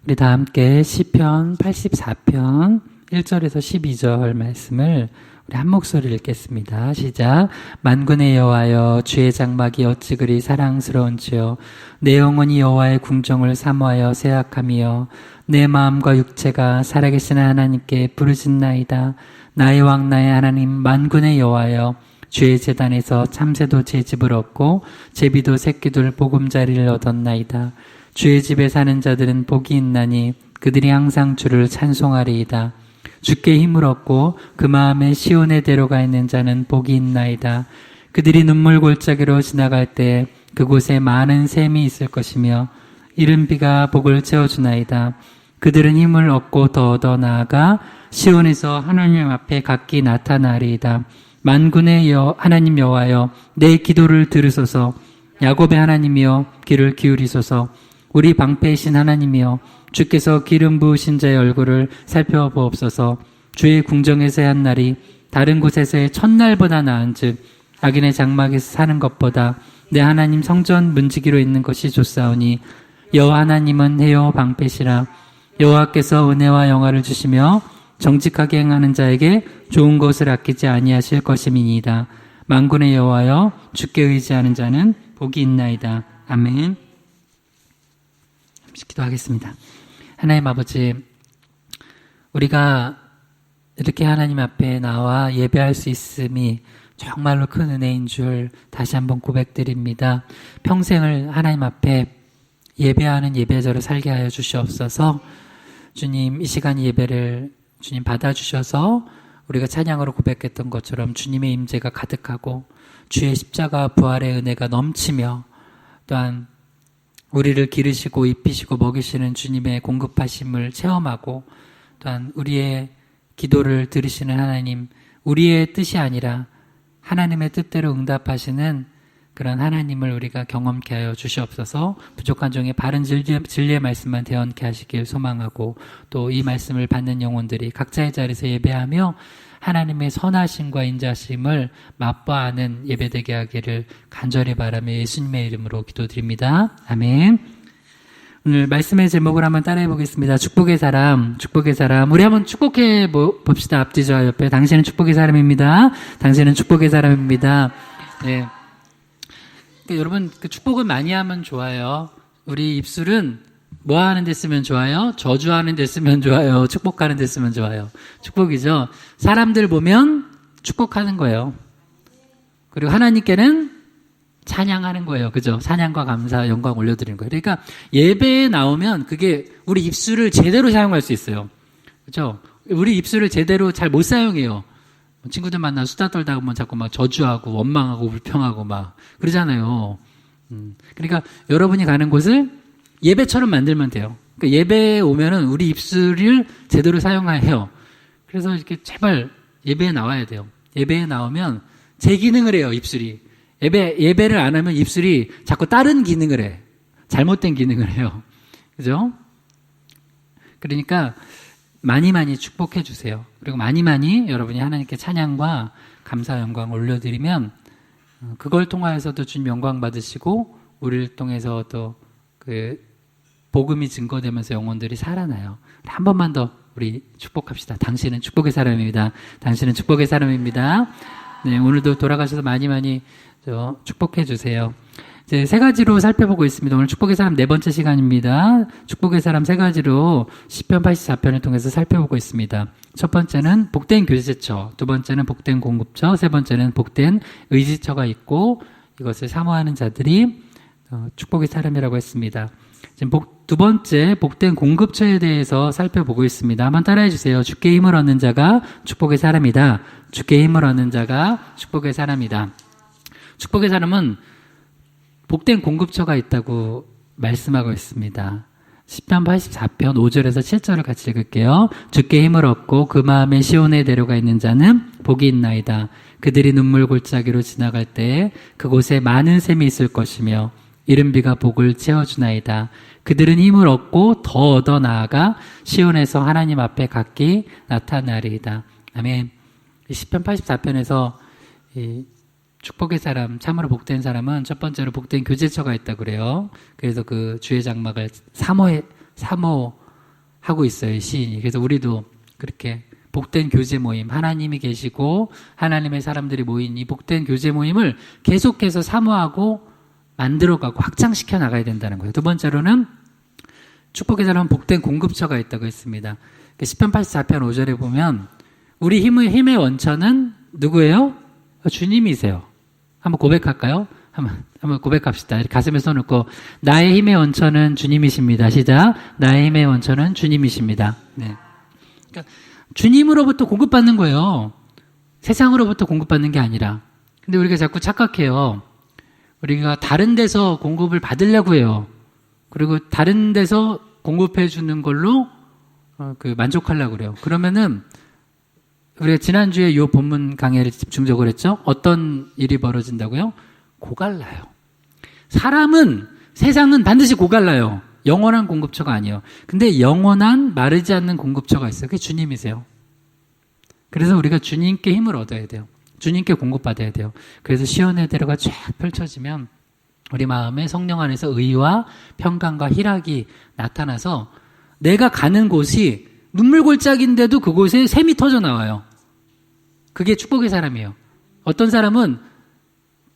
우리 다 함께 시편 84편 1절에서 12절 말씀을 우리 한 목소리를 읽겠습니다. 시작. 만군의 여호와여, 주의 장막이 어찌 그리 사랑스러운지요. 내 영혼이 여호와의 궁정을 사모하여 새약하며 내 마음과 육체가 살아계신 하나님께 부르짖나이다. 나의 왕 나의 하나님 만군의 여호와여, 주의 제단에서 참새도 제 집을 얻고 제비도 새끼들 보금자리를 얻었나이다. 주의 집에 사는 자들은 복이 있나니 그들이 항상 주를 찬송하리이다. 주께 힘을 얻고 그 마음에 시온에 데려가 있는 자는 복이 있나이다. 그들이 눈물 골짜기로 지나갈 때 그곳에 많은 샘이 있을 것이며 이른 비가 복을 채워주나이다. 그들은 힘을 얻고 더 얻어 나아가 시온에서 하나님 앞에 각기 나타나리이다. 만군의 하나님 여호와여, 내 기도를 들으소서. 야곱의 하나님이여, 귀를 기울이소서. 우리 방패이신 하나님이여, 주께서 기름 부으신 자의 얼굴을 살펴보옵소서. 주의 궁정에서의 한 날이 다른 곳에서의 첫날보다 나은즉 악인의 장막에서 사는 것보다 내 하나님 성전 문지기로 있는 것이 좋사오니 여호와 하나님은 해요 방패시라. 여호와께서 은혜와 영화를 주시며 정직하게 행하는 자에게 좋은 것을 아끼지 아니하실 것임이니이다. 만군의 여호와여, 주께 의지하는 자는 복이 있나이다. 아멘. 잠시 기도하겠습니다. 하나님 아버지, 우리가 이렇게 하나님 앞에 나와 예배할 수 있음이 정말로 큰 은혜인 줄 다시 한번 고백드립니다. 평생을 하나님 앞에 예배하는 예배자로 살게 하여 주시옵소서. 주님, 이 시간 예배를 주님 받아주셔서 우리가 찬양으로 고백했던 것처럼 주님의 임재가 가득하고 주의 십자가 부활의 은혜가 넘치며 또한 우리를 기르시고 입히시고 먹이시는 주님의 공급하심을 체험하고 또한 우리의 기도를 들으시는 하나님, 우리의 뜻이 아니라 하나님의 뜻대로 응답하시는 그런 하나님을 우리가 경험케 하여 주시옵소서. 부족한 종의 바른 진리의 말씀만 대언케 하시길 소망하고 또 이 말씀을 받는 영혼들이 각자의 자리에서 예배하며 하나님의 선하심과 인자심을 맛보아하는 예배되게 하기를 간절히 바라며 예수님의 이름으로 기도드립니다. 아멘. 오늘 말씀의 제목을 한번 따라해 보겠습니다. 축복의 사람, 축복의 사람. 우리 한번 축복해 봅시다. 앞뒤와 옆에. 당신은 축복의 사람입니다. 당신은 축복의 사람입니다. 네. 그러니까 여러분, 그 축복을 많이 하면 좋아요. 우리 입술은 뭐 하는 데 쓰면 좋아요? 저주하는 데 쓰면 좋아요? 축복하는 데 쓰면 좋아요? 축복이죠. 사람들 보면 축복하는 거예요. 그리고 하나님께는 찬양하는 거예요. 그죠? 찬양과 감사, 영광 올려드리는 거예요. 그러니까 예배에 나오면 그게 우리 입술을 제대로 사용할 수 있어요. 그죠? 우리 입술을 제대로 잘 못 사용해요. 친구들 만나 수다 떨다 보면 자꾸 막 저주하고 원망하고 불평하고 막 그러잖아요. 그러니까 여러분이 가는 곳을 예배처럼 만들면 돼요. 그러니까 예배에 오면은 우리 입술을 제대로 사용해요. 그래서 이렇게 제발 예배에 나와야 돼요. 예배에 나오면 제 기능을 해요, 입술이. 예배를 안 하면 입술이 자꾸 다른 기능을 해. 잘못된 기능을 해요. 그죠? 그러니까 많이 축복해 주세요. 그리고 많이 여러분이 하나님께 찬양과 감사 영광 올려드리면 그걸 통하여서도 주님 영광 받으시고 우리를 통해서 또 그 복음이 증거되면서 영혼들이 살아나요. 한 번만 더 우리 축복합시다. 당신은 축복의 사람입니다. 당신은 축복의 사람입니다. 네, 오늘도 돌아가셔서 많이 축복해 주세요. 이제 세 가지로 살펴보고 있습니다. 오늘 축복의 사람 네 번째 시간입니다. 축복의 사람 세 가지로 시편 84편을 통해서 살펴보고 있습니다. 첫 번째는 복된 교제처, 두 번째는 복된 공급처, 세 번째는 복된 의지처가 있고 이것을 사모하는 자들이 축복의 사람이라고 했습니다. 지금 두 번째 복된 공급처에 대해서 살펴보고 있습니다. 한번 따라해 주세요. 주께 힘을 얻는 자가 축복의 사람이다. 주께 힘을 얻는 자가 축복의 사람이다. 축복의 사람은 복된 공급처가 있다고 말씀하고 있습니다. 시편 84편 5절에서 7절을 같이 읽을게요. 주께 힘을 얻고 그 마음에 시온에 데려가 있는 자는 복이 있나이다. 그들이 눈물 골짜기로 지나갈 때 그곳에 많은 샘이 있을 것이며 이른 비가 복을 채워주나이다. 그들은 힘을 얻고 더 얻어 나아가 시온에서 하나님 앞에 각기 나타나리이다. 아멘. 시편 84편에서 축복의 사람, 참으로 복된 사람은 첫 번째로 복된 교제처가 있다고 그래요. 그래서 그 주의 장막을 사모하고 하고 있어요, 시인이. 그래서 우리도 그렇게 복된 교제 모임, 하나님이 계시고 하나님의 사람들이 모인 이 복된 교제 모임을 계속해서 사모하고 만들어가고 확장시켜 나가야 된다는 거예요. 두 번째로는 축복의 사람은 복된 공급처가 있다고 했습니다. 시편 84편 5절에 보면 우리 힘의 원천은 누구예요? 주님이세요. 한번 고백할까요? 한번 고백합시다. 가슴에 손 얹고 나의 힘의 원천은 주님이십니다. 시작. 나의 힘의 원천은 주님이십니다. 네. 그러니까 주님으로부터 공급받는 거예요. 세상으로부터 공급받는 게 아니라. 근데 우리가 자꾸 착각해요. 우리가 다른 데서 공급을 받으려고 해요. 그리고 다른 데서 공급해 주는 걸로 만족하려고 그래요. 그러면은 우리가 지난주에 이 본문 강의를 집중적으로 했죠. 어떤 일이 벌어진다고요? 고갈라요. 세상은 반드시 고갈라요. 영원한 공급처가 아니에요. 근데 영원한 마르지 않는 공급처가 있어요. 그게 주님이세요. 그래서 우리가 주님께 힘을 얻어야 돼요. 주님께 공급받아야 돼요. 그래서 시온의 대로가 쫙 펼쳐지면 우리 마음에 성령 안에서 의와 평강과 희락이 나타나서 내가 가는 곳이 눈물골짜기인데도 그곳에 샘이 터져 나와요. 그게 축복의 사람이에요. 어떤 사람은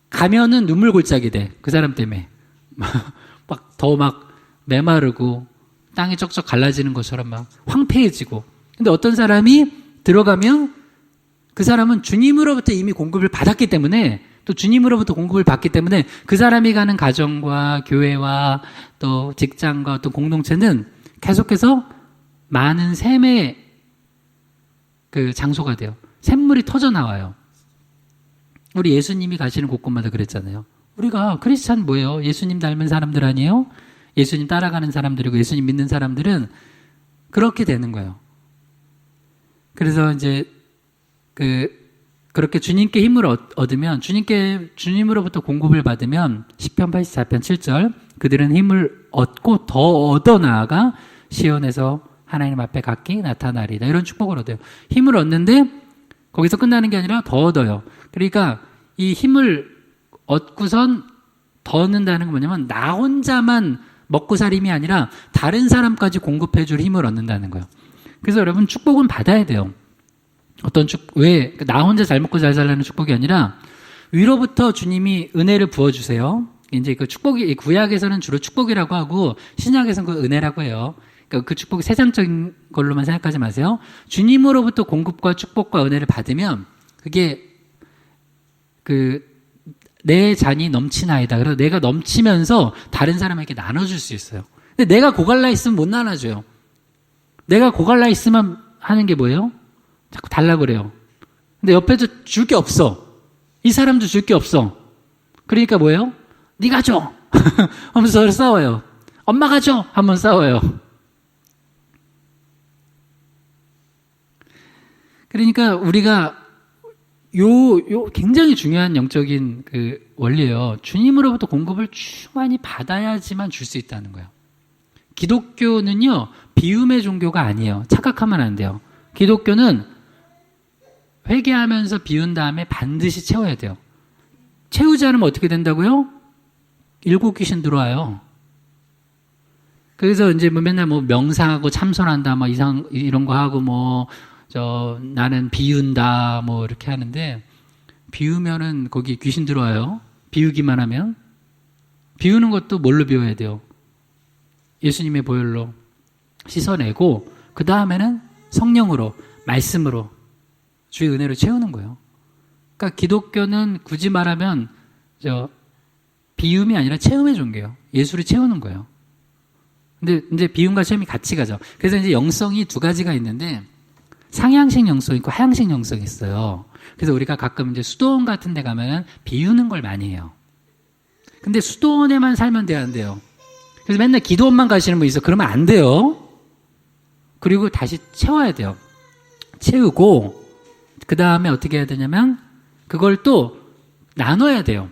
가면은 눈물골짜기 돼. 그 사람 때문에. 막 메마르고 땅이 쩍쩍 갈라지는 것처럼 막 황폐해지고. 근데 어떤 사람이 들어가면 그 사람은 주님으로부터 이미 공급을 받았기 때문에 또 주님으로부터 공급을 받기 때문에 그 사람이 가는 가정과 교회와 또 직장과 어떤 공동체는 계속해서 많은 샘의 장소가 돼요. 샘물이 터져 나와요. 우리 예수님이 가시는 곳곳마다 그랬잖아요. 우리가 크리스찬 뭐예요? 예수님 닮은 사람들 아니에요? 예수님 따라가는 사람들이고 예수님 믿는 사람들은 그렇게 되는 거예요. 그래서 이제 그렇게 주님께 힘을 얻으면 주님으로부터 공급을 받으면 시편 84편 7절 그들은 힘을 얻고 더 얻어 나아가 시온에서 하나님 앞에 각기 나타나리다. 이런 축복을 얻어요. 힘을 얻는데 거기서 끝나는 게 아니라 더 얻어요. 그러니까 이 힘을 얻고선 더 얻는다는 건 뭐냐면 나 혼자만 먹고 살림이 아니라 다른 사람까지 공급해 줄 힘을 얻는다는 거예요. 그래서 여러분 축복은 받아야 돼요. 왜 나 혼자 잘 먹고 잘 살라는 축복이 아니라 위로부터 주님이 은혜를 부어주세요. 이제 그 축복이 구약에서는 주로 축복이라고 하고 신약에서는 그 은혜라고 해요. 그러니까 그 축복이 세상적인 걸로만 생각하지 마세요. 주님으로부터 공급과 축복과 은혜를 받으면 그게 내 잔이 넘치나이다. 그래서 내가 넘치면서 다른 사람에게 나눠줄 수 있어요. 근데 내가 고갈라 있으면 못 나눠줘요. 내가 고갈라 있으면 하는 게 뭐예요? 자꾸 달라고 그래요. 근데 옆에서 줄 게 없어. 이 사람도 줄 게 없어. 그러니까 뭐예요? 네가 줘! 하면서 서로 싸워요. 엄마가 줘! 한번 싸워요. 그러니까 우리가 굉장히 중요한 영적인 원리예요. 주님으로부터 공급을 충만히 받아야지만 줄 수 있다는 거예요. 기독교는요, 비움의 종교가 아니에요. 착각하면 안 돼요. 기독교는 회개하면서 비운 다음에 반드시 채워야 돼요. 채우지 않으면 어떻게 된다고요? 일곱 귀신 들어와요. 그래서 이제 맨날 명상하고 참선한다, 이런 거 하고 나는 비운다, 이렇게 하는데, 비우면은 거기 귀신 들어와요. 비우기만 하면. 비우는 것도 뭘로 비워야 돼요? 예수님의 보혈로 씻어내고, 그 다음에는 성령으로, 말씀으로, 주의 은혜로 채우는 거예요. 그러니까 기독교는 굳이 말하면, 비움이 아니라 채움의 종교예요. 예수를 채우는 거예요. 근데 이제 비움과 체험이 같이 가죠. 그래서 이제 영성이 두 가지가 있는데 상향식 영성이 있고 하향식 영성이 있어요. 그래서 우리가 가끔 이제 수도원 같은 데 가면 비우는 걸 많이 해요. 근데 수도원에만 살면 안 돼요. 그래서 맨날 기도원만 가시는 분 있어. 그러면 안 돼요. 그리고 다시 채워야 돼요. 채우고 그 다음에 어떻게 해야 되냐면 그걸 또 나눠야 돼요.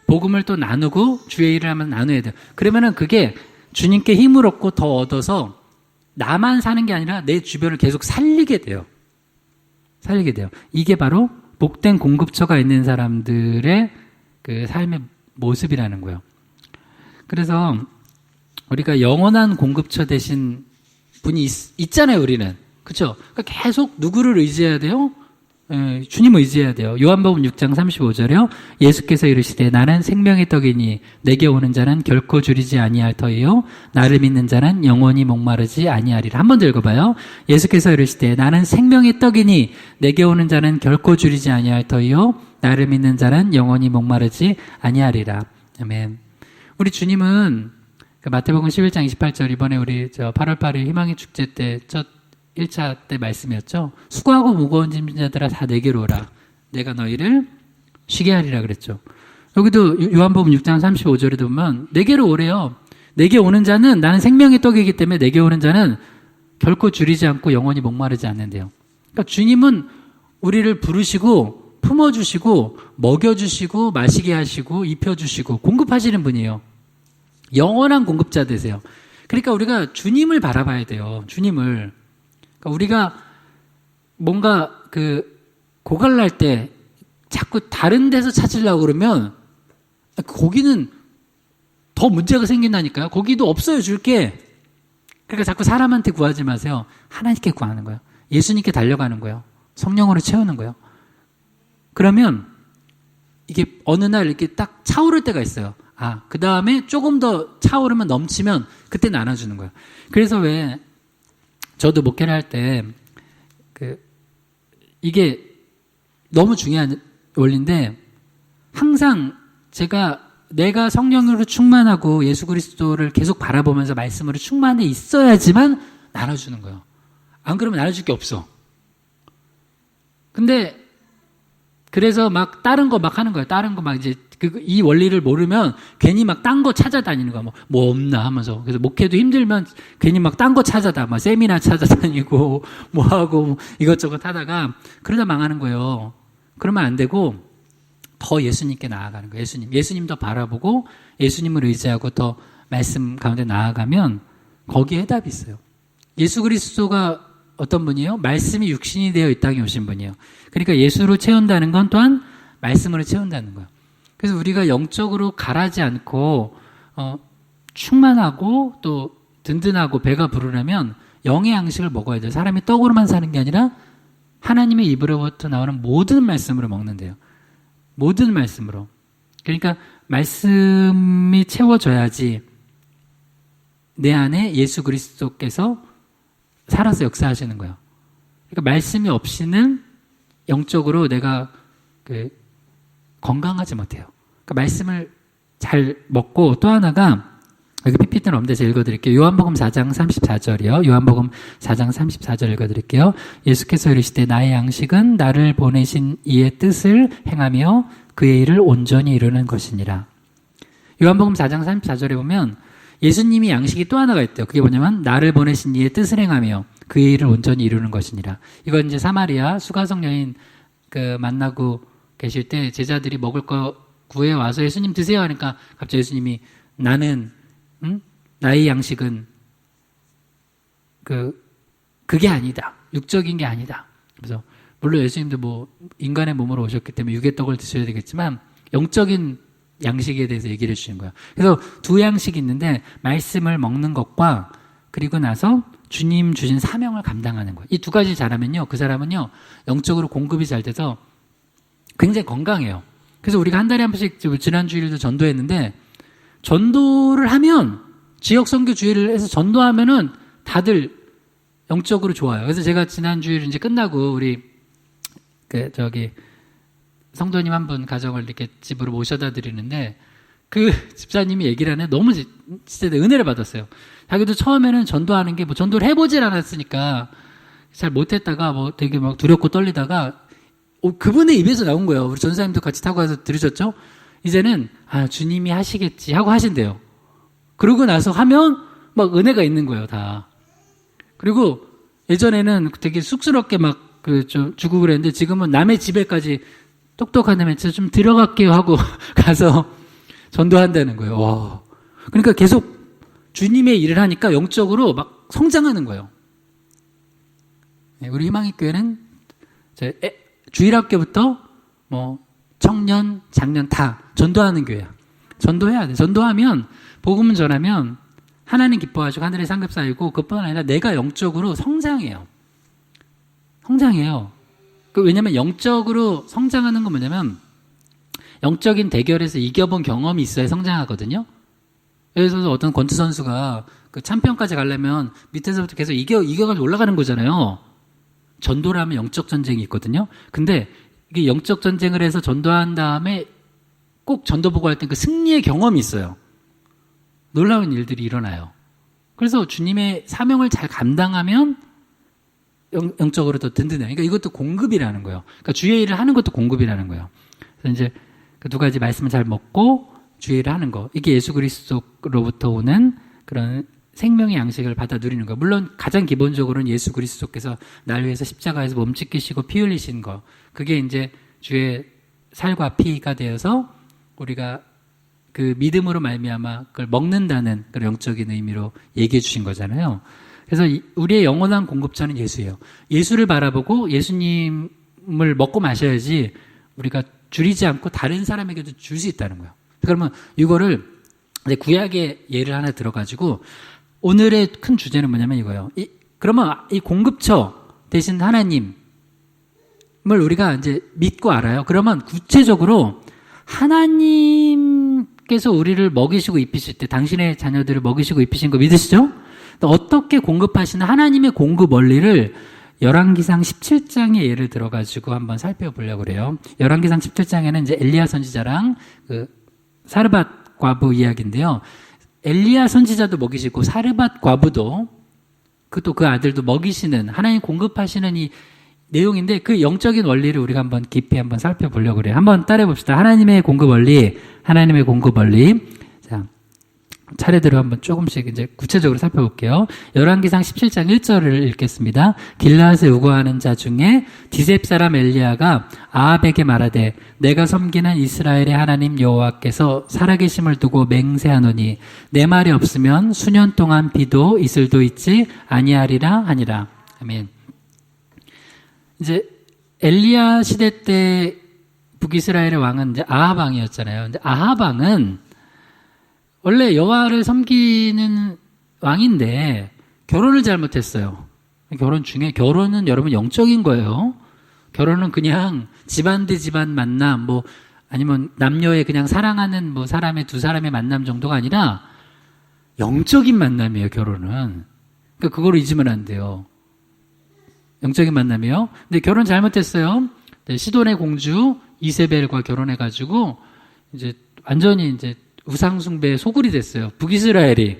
복음을 또 나누고 주의 일을 하면 나눠야 돼요. 그러면은 그게 주님께 힘을 얻고 더 얻어서 나만 사는 게 아니라 내 주변을 계속 살리게 돼요. 살리게 돼요. 이게 바로 복된 공급처가 있는 사람들의 그 삶의 모습이라는 거예요. 그래서 우리가 영원한 공급처 대신 분이 있잖아요, 우리는. 그렇죠? 그러니까 계속 누구를 의지해야 돼요? 주님을 의지해야 돼요. 요한복음 6장 35절에요. 예수께서 이르시되 나는 생명의 떡이니 내게 오는 자는 결코 줄이지 아니할 터이요 나를 믿는 자는 영원히 목마르지 아니하리라. 한 번 더 읽어봐요. 예수께서 이르시되 나는 생명의 떡이니 내게 오는 자는 결코 줄이지 아니할 터이요 나를 믿는 자는 영원히 목마르지 아니하리라. 아멘. 우리 주님은 마태복음 11장 28절 이번에 우리 8월 8일 희망의 축제 때 첫 1차 때 말씀이었죠. 수고하고 무거운 짐진 자들아 다 내게로 오라. 내가 너희를 쉬게 하리라 그랬죠. 여기도 요한복음 6장 35절에도 보면 내게로 오래요. 내게 오는 자는 나는 생명의 떡이기 때문에 내게 오는 자는 결코 줄이지 않고 영원히 목마르지 않는데요. 그러니까 주님은 우리를 부르시고 품어주시고 먹여주시고 마시게 하시고 입혀주시고 공급하시는 분이에요. 영원한 공급자 되세요. 그러니까 우리가 주님을 바라봐야 돼요. 주님을. 그러니까 우리가 뭔가 고갈날 때 자꾸 다른 데서 찾으려고 그러면 거기는 더 문제가 생긴다니까요. 거기도 없어요, 줄게. 그러니까 자꾸 사람한테 구하지 마세요. 하나님께 구하는 거예요. 예수님께 달려가는 거예요. 성령으로 채우는 거예요. 그러면 이게 어느 날 이렇게 딱 차오를 때가 있어요. 그 다음에 조금 더 차오르면 넘치면 그때 나눠주는 거예요. 그래서 왜 저도 목회를 할 때 이게 너무 중요한 원리인데 항상 내가 성령으로 충만하고 예수 그리스도를 계속 바라보면서 말씀으로 충만해 있어야지만 나눠주는 거예요. 안 그러면 나눠줄 게 없어. 근데 그래서 막 다른 거 막 하는 거예요. 다른 거 막 이제 이 원리를 모르면 괜히 막 딴 거 찾아다니는 거야. 뭐 없나 하면서. 그래서 목회도 힘들면 괜히 막 딴 거 막 세미나 찾아다니고 뭐 하고 이것저것 하다가 그러다 망하는 거예요. 그러면 안 되고 더 예수님께 나아가는 거예요. 예수님 더 바라보고 예수님을 의지하고 더 말씀 가운데 나아가면 거기에 해답이 있어요. 예수 그리스도가 어떤 분이에요? 말씀이 육신이 되어 이 땅에 오신 분이에요. 그러니까 예수로 채운다는 건 또한 말씀으로 채운다는 거예요. 그래서 우리가 영적으로 가라지 않고 충만하고 또 든든하고 배가 부르려면 영의 양식을 먹어야 돼요. 사람이 떡으로만 사는 게 아니라 하나님의 입으로부터 나오는 모든 말씀으로 먹는데요. 모든 말씀으로. 그러니까 말씀이 채워져야지 내 안에 예수 그리스도께서 살아서 역사하시는 거예요. 그러니까 말씀이 없이는 영적으로 내가 건강하지 못해요. 그러니까 말씀을 잘 먹고 또 하나가 여기 PPT는 없는데 제가 읽어드릴게요. 요한복음 4장 34절이요. 요한복음 4장 34절 읽어드릴게요. 예수께서 이르시되 나의 양식은 나를 보내신 이의 뜻을 행하며 그의 일을 온전히 이루는 것이니라. 요한복음 4장 34절에 보면 예수님이 양식이 또 하나가 있대요. 그게 뭐냐면 나를 보내신 이의 뜻을 행하며 그의 일을 온전히 이루는 것이니라. 이건 이제 사마리아 수가성 여인 만나고 계실 때 제자들이 먹을 거 구해 와서 예수님 드세요 하니까 갑자기 예수님이 나의 양식은 그게 아니다. 육적인 게 아니다. 그래서 물론 예수님도 뭐 인간의 몸으로 오셨기 때문에 육의 떡을 드셔야 되겠지만 영적인 양식에 대해서 얘기를 해주시는 거예요. 그래서 두 양식이 있는데 말씀을 먹는 것과 그리고 나서 주님 주신 사명을 감당하는 거예요. 이 두 가지 잘하면요, 그 사람은요 영적으로 공급이 잘 돼서 굉장히 건강해요. 그래서 우리가 한 달에 한 번씩 지난 주일도 전도했는데 전도를 하면 지역 선교 주일을 해서 전도하면은 다들 영적으로 좋아요. 그래서 제가 지난 주일 이제 끝나고 우리 성도님 한 분 가정을 이렇게 집으로 모셔다 드리는데 그 집사님이 얘기를 하네. 너무 진짜 은혜를 받았어요. 자기도 처음에는 전도하는 게 전도를 해보질 않았으니까 잘 못했다가 되게 막 두렵고 떨리다가 그분의 입에서 나온 거예요. 우리 전사님도 같이 타고 가서 들으셨죠? 이제는 주님이 하시겠지 하고 하신대요. 그러고 나서 하면 막 은혜가 있는 거예요, 다. 그리고 예전에는 되게 쑥스럽게 좀 주고 그랬는데 지금은 남의 집에까지 똑똑한 애면 좀 들어갈게요 하고 가서 전도한다는 거예요. 와. 그러니까 계속 주님의 일을 하니까 영적으로 막 성장하는 거예요. 우리 희망의 교회는 주일학교부터 청년, 장년 다 전도하는 교회야. 전도해야 돼. 전도하면 복음 전하면 하나님 기뻐하시고 하늘의 상급 쌓이고 그뿐만 아니라 내가 영적으로 성장해요. 왜냐면 영적으로 성장하는 건 뭐냐면 영적인 대결에서 이겨본 경험이 있어야 성장하거든요. 그래서 어떤 권투 선수가 그 챔피언까지 가려면 밑에서부터 계속 이겨가지고 올라가는 거잖아요. 전도라면 영적 전쟁이 있거든요. 근데 이게 영적 전쟁을 해서 전도한 다음에 꼭 전도 보고할 때 그 승리의 경험이 있어요. 놀라운 일들이 일어나요. 그래서 주님의 사명을 잘 감당하면 영적으로 더 든든해요. 그러니까 이것도 공급이라는 거예요. 그러니까 주의 일을 하는 것도 공급이라는 거예요. 그래서 이제 그 두 가지 말씀을 잘 먹고 주의 일을 하는 거. 이게 예수 그리스도로부터 오는 그런 생명의 양식을 받아 누리는 거. 물론 가장 기본적으로는 예수 그리스도께서 날 위해서 십자가에서 몸 찢기시고 피 흘리신 거. 그게 이제 주의 살과 피가 되어서 우리가 그 믿음으로 말미암아 그걸 먹는다는 그런 영적인 의미로 얘기해 주신 거잖아요. 그래서 우리의 영원한 공급처는 예수예요. 예수를 바라보고 예수님을 먹고 마셔야지 우리가 줄이지 않고 다른 사람에게도 줄 수 있다는 거예요. 그러면 이거를 이제 구약의 예를 하나 들어가지고 오늘의 큰 주제는 뭐냐면 이거예요. 그러면 이 공급처 대신 하나님을 우리가 이제 믿고 알아요. 그러면 구체적으로 하나님께서 우리를 먹이시고 입히실 때 당신의 자녀들을 먹이시고 입히신 거 믿으시죠? 어떻게 공급하시는 하나님의 공급 원리를 열왕기상 17장의 예를 들어가지고 한번 살펴보려고 그래요. 열왕기상 17장에는 이제 엘리야 선지자랑 그 사르밧 과부 이야기인데요. 엘리야 선지자도 먹이시고 사르밧 과부도 또 그 아들도 먹이시는 하나님 공급하시는 이 내용인데 그 영적인 원리를 우리가 한번 깊이 한번 살펴보려고 그래요. 한번 따라해 봅시다. 하나님의 공급 원리. 자, 차례대로 한번 조금씩 이제 구체적으로 살펴볼게요. 열왕기상 17장 1절을 읽겠습니다. 길라앗에 우거하는 자 중에 디셉 사람 엘리야가 아합에게 말하되 내가 섬기는 이스라엘의 하나님 여호와께서 살아계심을 두고 맹세하노니 내 말이 없으면 수년 동안 비도 이슬도 있지 아니하리라 하니라. 아멘. 이제 엘리야 시대 때 북이스라엘의 왕은 이제 아합 왕이었잖아요. 근데 아합 왕은 원래 여호와를 섬기는 왕인데 결혼을 잘못했어요. 결혼은 여러분 영적인 거예요. 결혼은 그냥 집안 대 집안 만남, 아니면 남녀의 그냥 사랑하는 사람의 두 사람의 만남 정도가 아니라 영적인 만남이에요, 결혼은. 그러니까 그걸 잊으면 안 돼요. 영적인 만남이요. 근데 결혼 잘못했어요. 네, 시돈의 공주 이세벨과 결혼해가지고 이제 완전히 이제 우상숭배의 소굴이 됐어요. 북이스라엘이.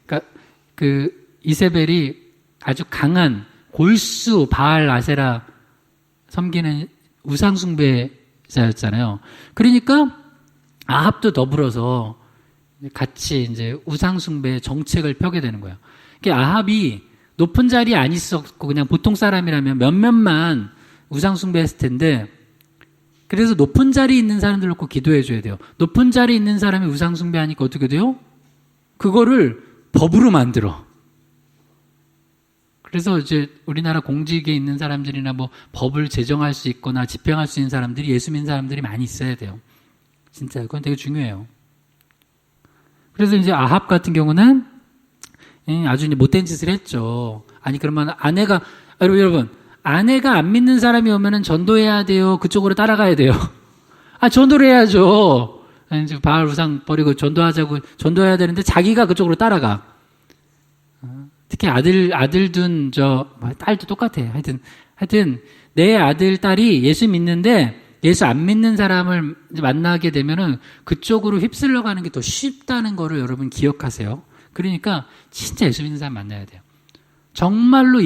그러니까 그 이세벨이 아주 강한 골수 바알 아세라 섬기는 우상숭배자였잖아요. 그러니까 아합도 더불어서 같이 이제 우상숭배 정책을 펴게 되는 거예요. 그러니까 아합이 높은 자리에 안 있었고 그냥 보통 사람이라면 몇몇만 우상숭배했을 텐데 그래서 높은 자리에 있는 사람들 놓고 기도해 줘야 돼요. 높은 자리에 있는 사람이 우상숭배하니까 어떻게 돼요? 그거를 법으로 만들어. 그래서 이제 우리나라 공직에 있는 사람들이나 법을 제정할 수 있거나 집행할 수 있는 사람들이 예수 믿는 사람들이 많이 있어야 돼요. 진짜 그건 되게 중요해요. 그래서 이제 아합 같은 경우는 아주 이제 못된 짓을 했죠. 아니 그러면 여러분 아내가 안 믿는 사람이 오면은 전도해야 돼요. 그쪽으로 따라가야 돼요. 전도를 해야죠. 이제 바알 우상 버리고 전도해야 되는데 자기가 그쪽으로 따라가. 특히 아들 둔 딸도 똑같아. 하여튼 내 아들 딸이 예수 믿는데 예수 안 믿는 사람을 만나게 되면은 그쪽으로 휩쓸려 가는 게 더 쉽다는 거를 여러분 기억하세요. 그러니까 진짜 예수 믿는 사람 만나야 돼요. 정말로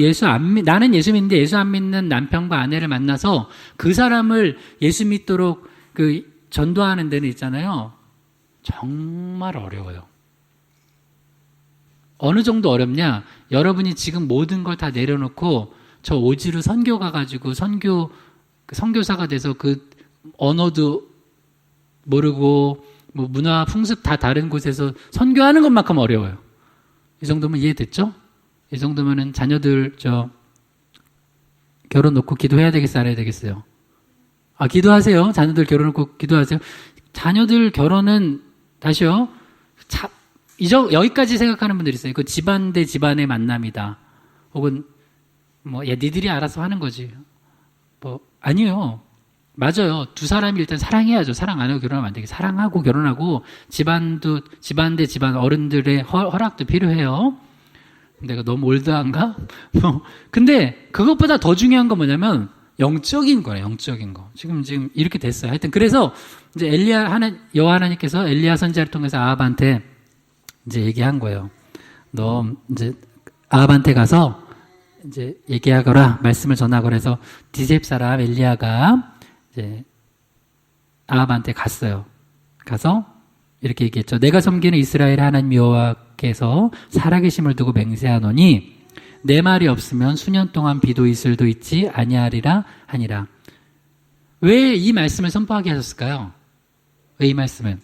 나는 예수 믿는데 예수 안 믿는 남편과 아내를 만나서 그 사람을 예수 믿도록 전도하는 데는 있잖아요. 정말 어려워요. 어느 정도 어렵냐? 여러분이 지금 모든 걸 다 내려놓고 저 오지로 선교 가가지고 선교사가 돼서 그 언어도 모르고 문화 풍습 다 다른 곳에서 선교하는 것만큼 어려워요. 이 정도면 이해됐죠? 이 정도면은 자녀들 결혼 놓고 기도해야 되겠어요? 안 해야 되겠어요? 기도하세요. 자녀들 결혼 놓고 기도하세요. 자녀들 결혼은 다시요. 여기까지 생각하는 분들이 있어요. 그 집안 대 집안의 만남이다. 혹은 니들이 알아서 하는 거지. 아니에요. 맞아요. 두 사람이 일단 사랑해야죠. 사랑 안 하고 결혼하면 안 되게. 사랑하고 결혼하고 집안 대 집안 어른들의 허락도 필요해요. 내가 너무 올드한가? 근데 그것보다 더 중요한 건 뭐냐면 영적인 거예요. 영적인 거. 지금 이렇게 됐어요. 하여튼 그래서 이제 여호와 하나님께서 엘리야 선지자를 통해서 아합한테 이제 얘기한 거예요. 너 이제 아합한테 가서 이제 얘기하거라, 말씀을 전하거라 해서 디셉 사람 엘리야가 이제 아합한테 갔어요. 가서 이렇게 얘기했죠. 내가 섬기는 이스라엘 하나님 여호와께서 살아계심을 두고 맹세하노니 내 말이 없으면 수년 동안 비도 이슬도 있지 아니하리라 하니라. 왜 이 말씀을 선포하게 하셨을까요? 왜 이 말씀을?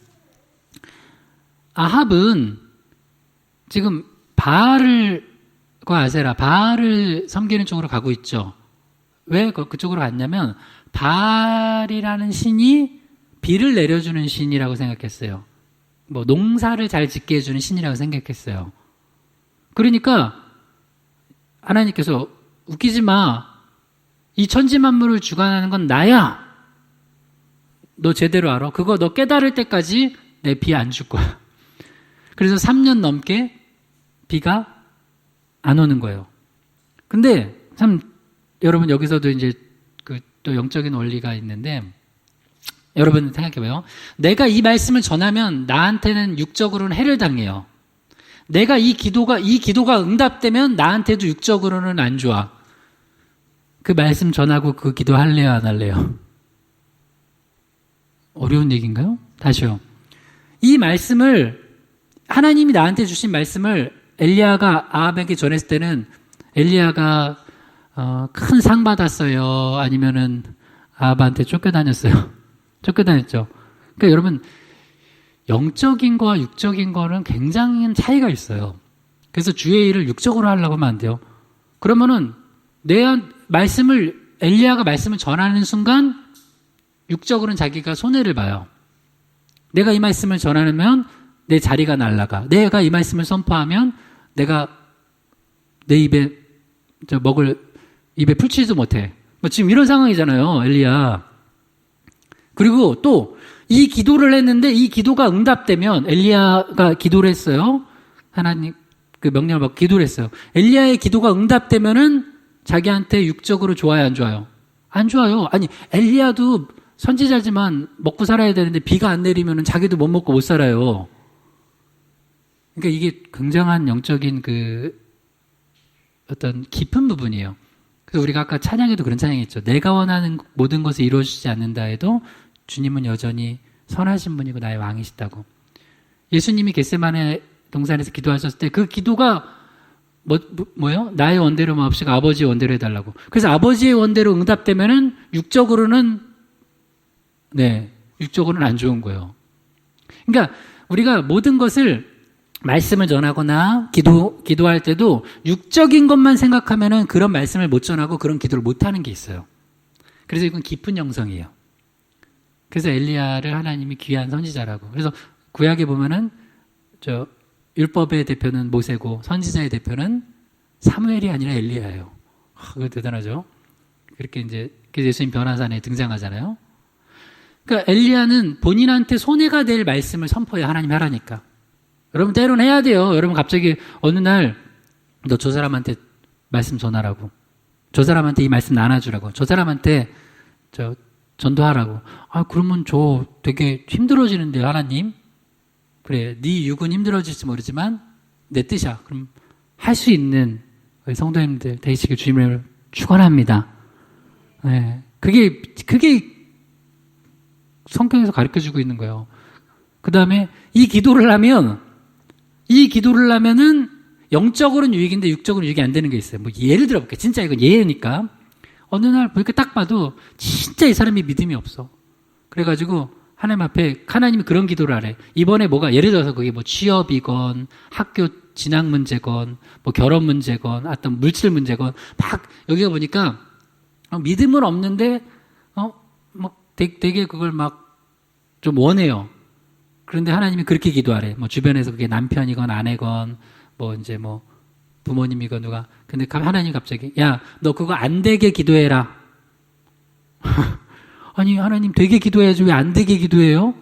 아합은 지금 바알과 아세라, 바알을 섬기는 쪽으로 가고 있죠. 왜 그쪽으로 갔냐면 바알이라는 신이 비를 내려주는 신이라고 생각했어요. 농사를 잘 짓게 해주는 신이라고 생각했어요. 그러니까 하나님께서 웃기지 마. 이 천지만물을 주관하는 건 나야. 너 제대로 알아. 그거 너 깨달을 때까지 내 비 안 줄 거야. 그래서 3년 넘게 비가 안 오는 거예요. 근데 참 여러분 여기서도 이제 또 영적인 원리가 있는데 여러분 생각해봐요. 내가 이 말씀을 전하면 나한테는 육적으로는 해를 당해요. 내가 이 기도가 응답되면 나한테도 육적으로는 안 좋아. 그 말씀 전하고 그 기도 할래요, 안 할래요? 어려운 얘기인가요? 다시요. 이 말씀을 하나님이 나한테 주신 말씀을 엘리야가 아합에게 전했을 때는 엘리야가 큰 상 받았어요? 아니면은 아합한테 쫓겨다녔어요? 쫓겨다녔죠. 그러니까 여러분 영적인 거와 육적인 거는 굉장히 차이가 있어요. 그래서 주의 일을 육적으로 하려고 하면 안 돼요. 그러면은 엘리야가 말씀을 전하는 순간 육적으로는 자기가 손해를 봐요. 내가 이 말씀을 전하면 내 자리가 날아가. 내가 이 말씀을 선포하면 내가 내 입에 입에 풀치지도 못해. 지금 이런 상황이잖아요, 엘리야. 그리고 또 이 기도를 했는데 이 기도가 응답되면 엘리야가 기도를 했어요. 하나님 그 명령을 받고 기도를 했어요. 엘리야의 기도가 응답되면은 자기한테 육적으로 좋아요, 안 좋아요? 안 좋아요. 아니 엘리야도 선지자지만 먹고 살아야 되는데 비가 안 내리면은 자기도 못 먹고 못 살아요. 그러니까 이게 굉장한 영적인 어떤 깊은 부분이에요. 그래서 우리가 아까 찬양에도 그런 찬양이 있죠. 내가 원하는 모든 것을 이루어지지 않는다 해도 주님은 여전히 선하신 분이고 나의 왕이시다고. 예수님이 겟세마네 동산에서 기도하셨을 때 그 기도가 뭐예요? 나의 원대로 마옵시고 아버지의 원대로 해달라고. 그래서 아버지의 원대로 응답되면은 육적으로는 안 좋은 거예요. 그러니까 우리가 모든 것을 말씀을 전하거나 기도할 때도 육적인 것만 생각하면은 그런 말씀을 못 전하고 그런 기도를 못 하는 게 있어요. 그래서 이건 깊은 영성이에요. 그래서 엘리야를 하나님이 귀한 선지자라고. 그래서 구약에 보면은 율법의 대표는 모세고 선지자의 대표는 사무엘이 아니라 엘리야예요. 그거 대단하죠. 그렇게 이제 예수님 변화산에 등장하잖아요. 그러니까 엘리야는 본인한테 손해가 될 말씀을 선포해야 하나님이 하라니까. 여러분 때로는 해야 돼요. 여러분 갑자기 어느 날 너 저 사람한테 말씀 전하라고. 저 사람한테 이 말씀 나눠주라고. 저 사람한테 전도하라고. 그러면 저 되게 힘들어지는데요, 하나님. 그래, 네 육은 힘들어질지 모르지만 내 뜻이야. 그럼 할 수 있는 우리 성도님들 되시길 주님을 축원합니다. 네, 그게 성경에서 가르쳐주고 있는 거예요. 그 다음에 이 기도를 하면은 영적으로는 유익인데 육적으로는 유익이 안 되는 게 있어요. 예를 들어볼게요. 진짜 이건 예니까. 어느 날 보니까 딱 봐도 진짜 이 사람이 믿음이 없어. 그래가지고 하나님 앞에 하나님이 그런 기도를 하래. 이번에 예를 들어서 그게 취업이건 학교 진학 문제건 결혼 문제건 어떤 물질 문제건 막 여기가 보니까 믿음은 없는데 되게 그걸 좀 원해요. 그런데 하나님이 그렇게 기도하래. 뭐 주변에서 그게 남편이건 아내건 뭐 이제 뭐 부모님이건 누가. 근데 하나님 갑자기 야, 너 그거 안 되게 기도해라. 아니 하나님 되게 기도해야지 왜 안 되게 기도해요?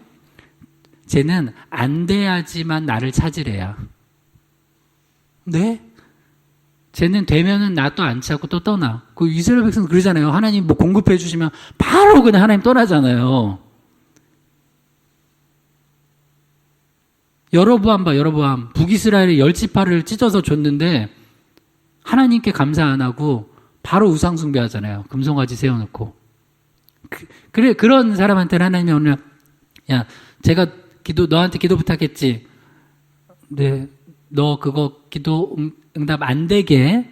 쟤는 안 돼야지만 나를 찾으래야. 네? 쟤는 되면은 나 또 안 찾고 또 떠나. 그 이스라엘 백성은 그러잖아요. 하나님 뭐 공급해 주시면 바로 그냥 하나님 떠나잖아요. 여로보암 봐, 여로보암. 북이스라엘에 10지파를 찢어서 줬는데 하나님께 감사 안 하고 바로 우상 숭배하잖아요. 금송아지 세워놓고. 그래, 그런 사람한테는 하나님이 오늘 야, 제가 너한테 기도 부탁했지. 네, 너 그거 기도 응답 안 되게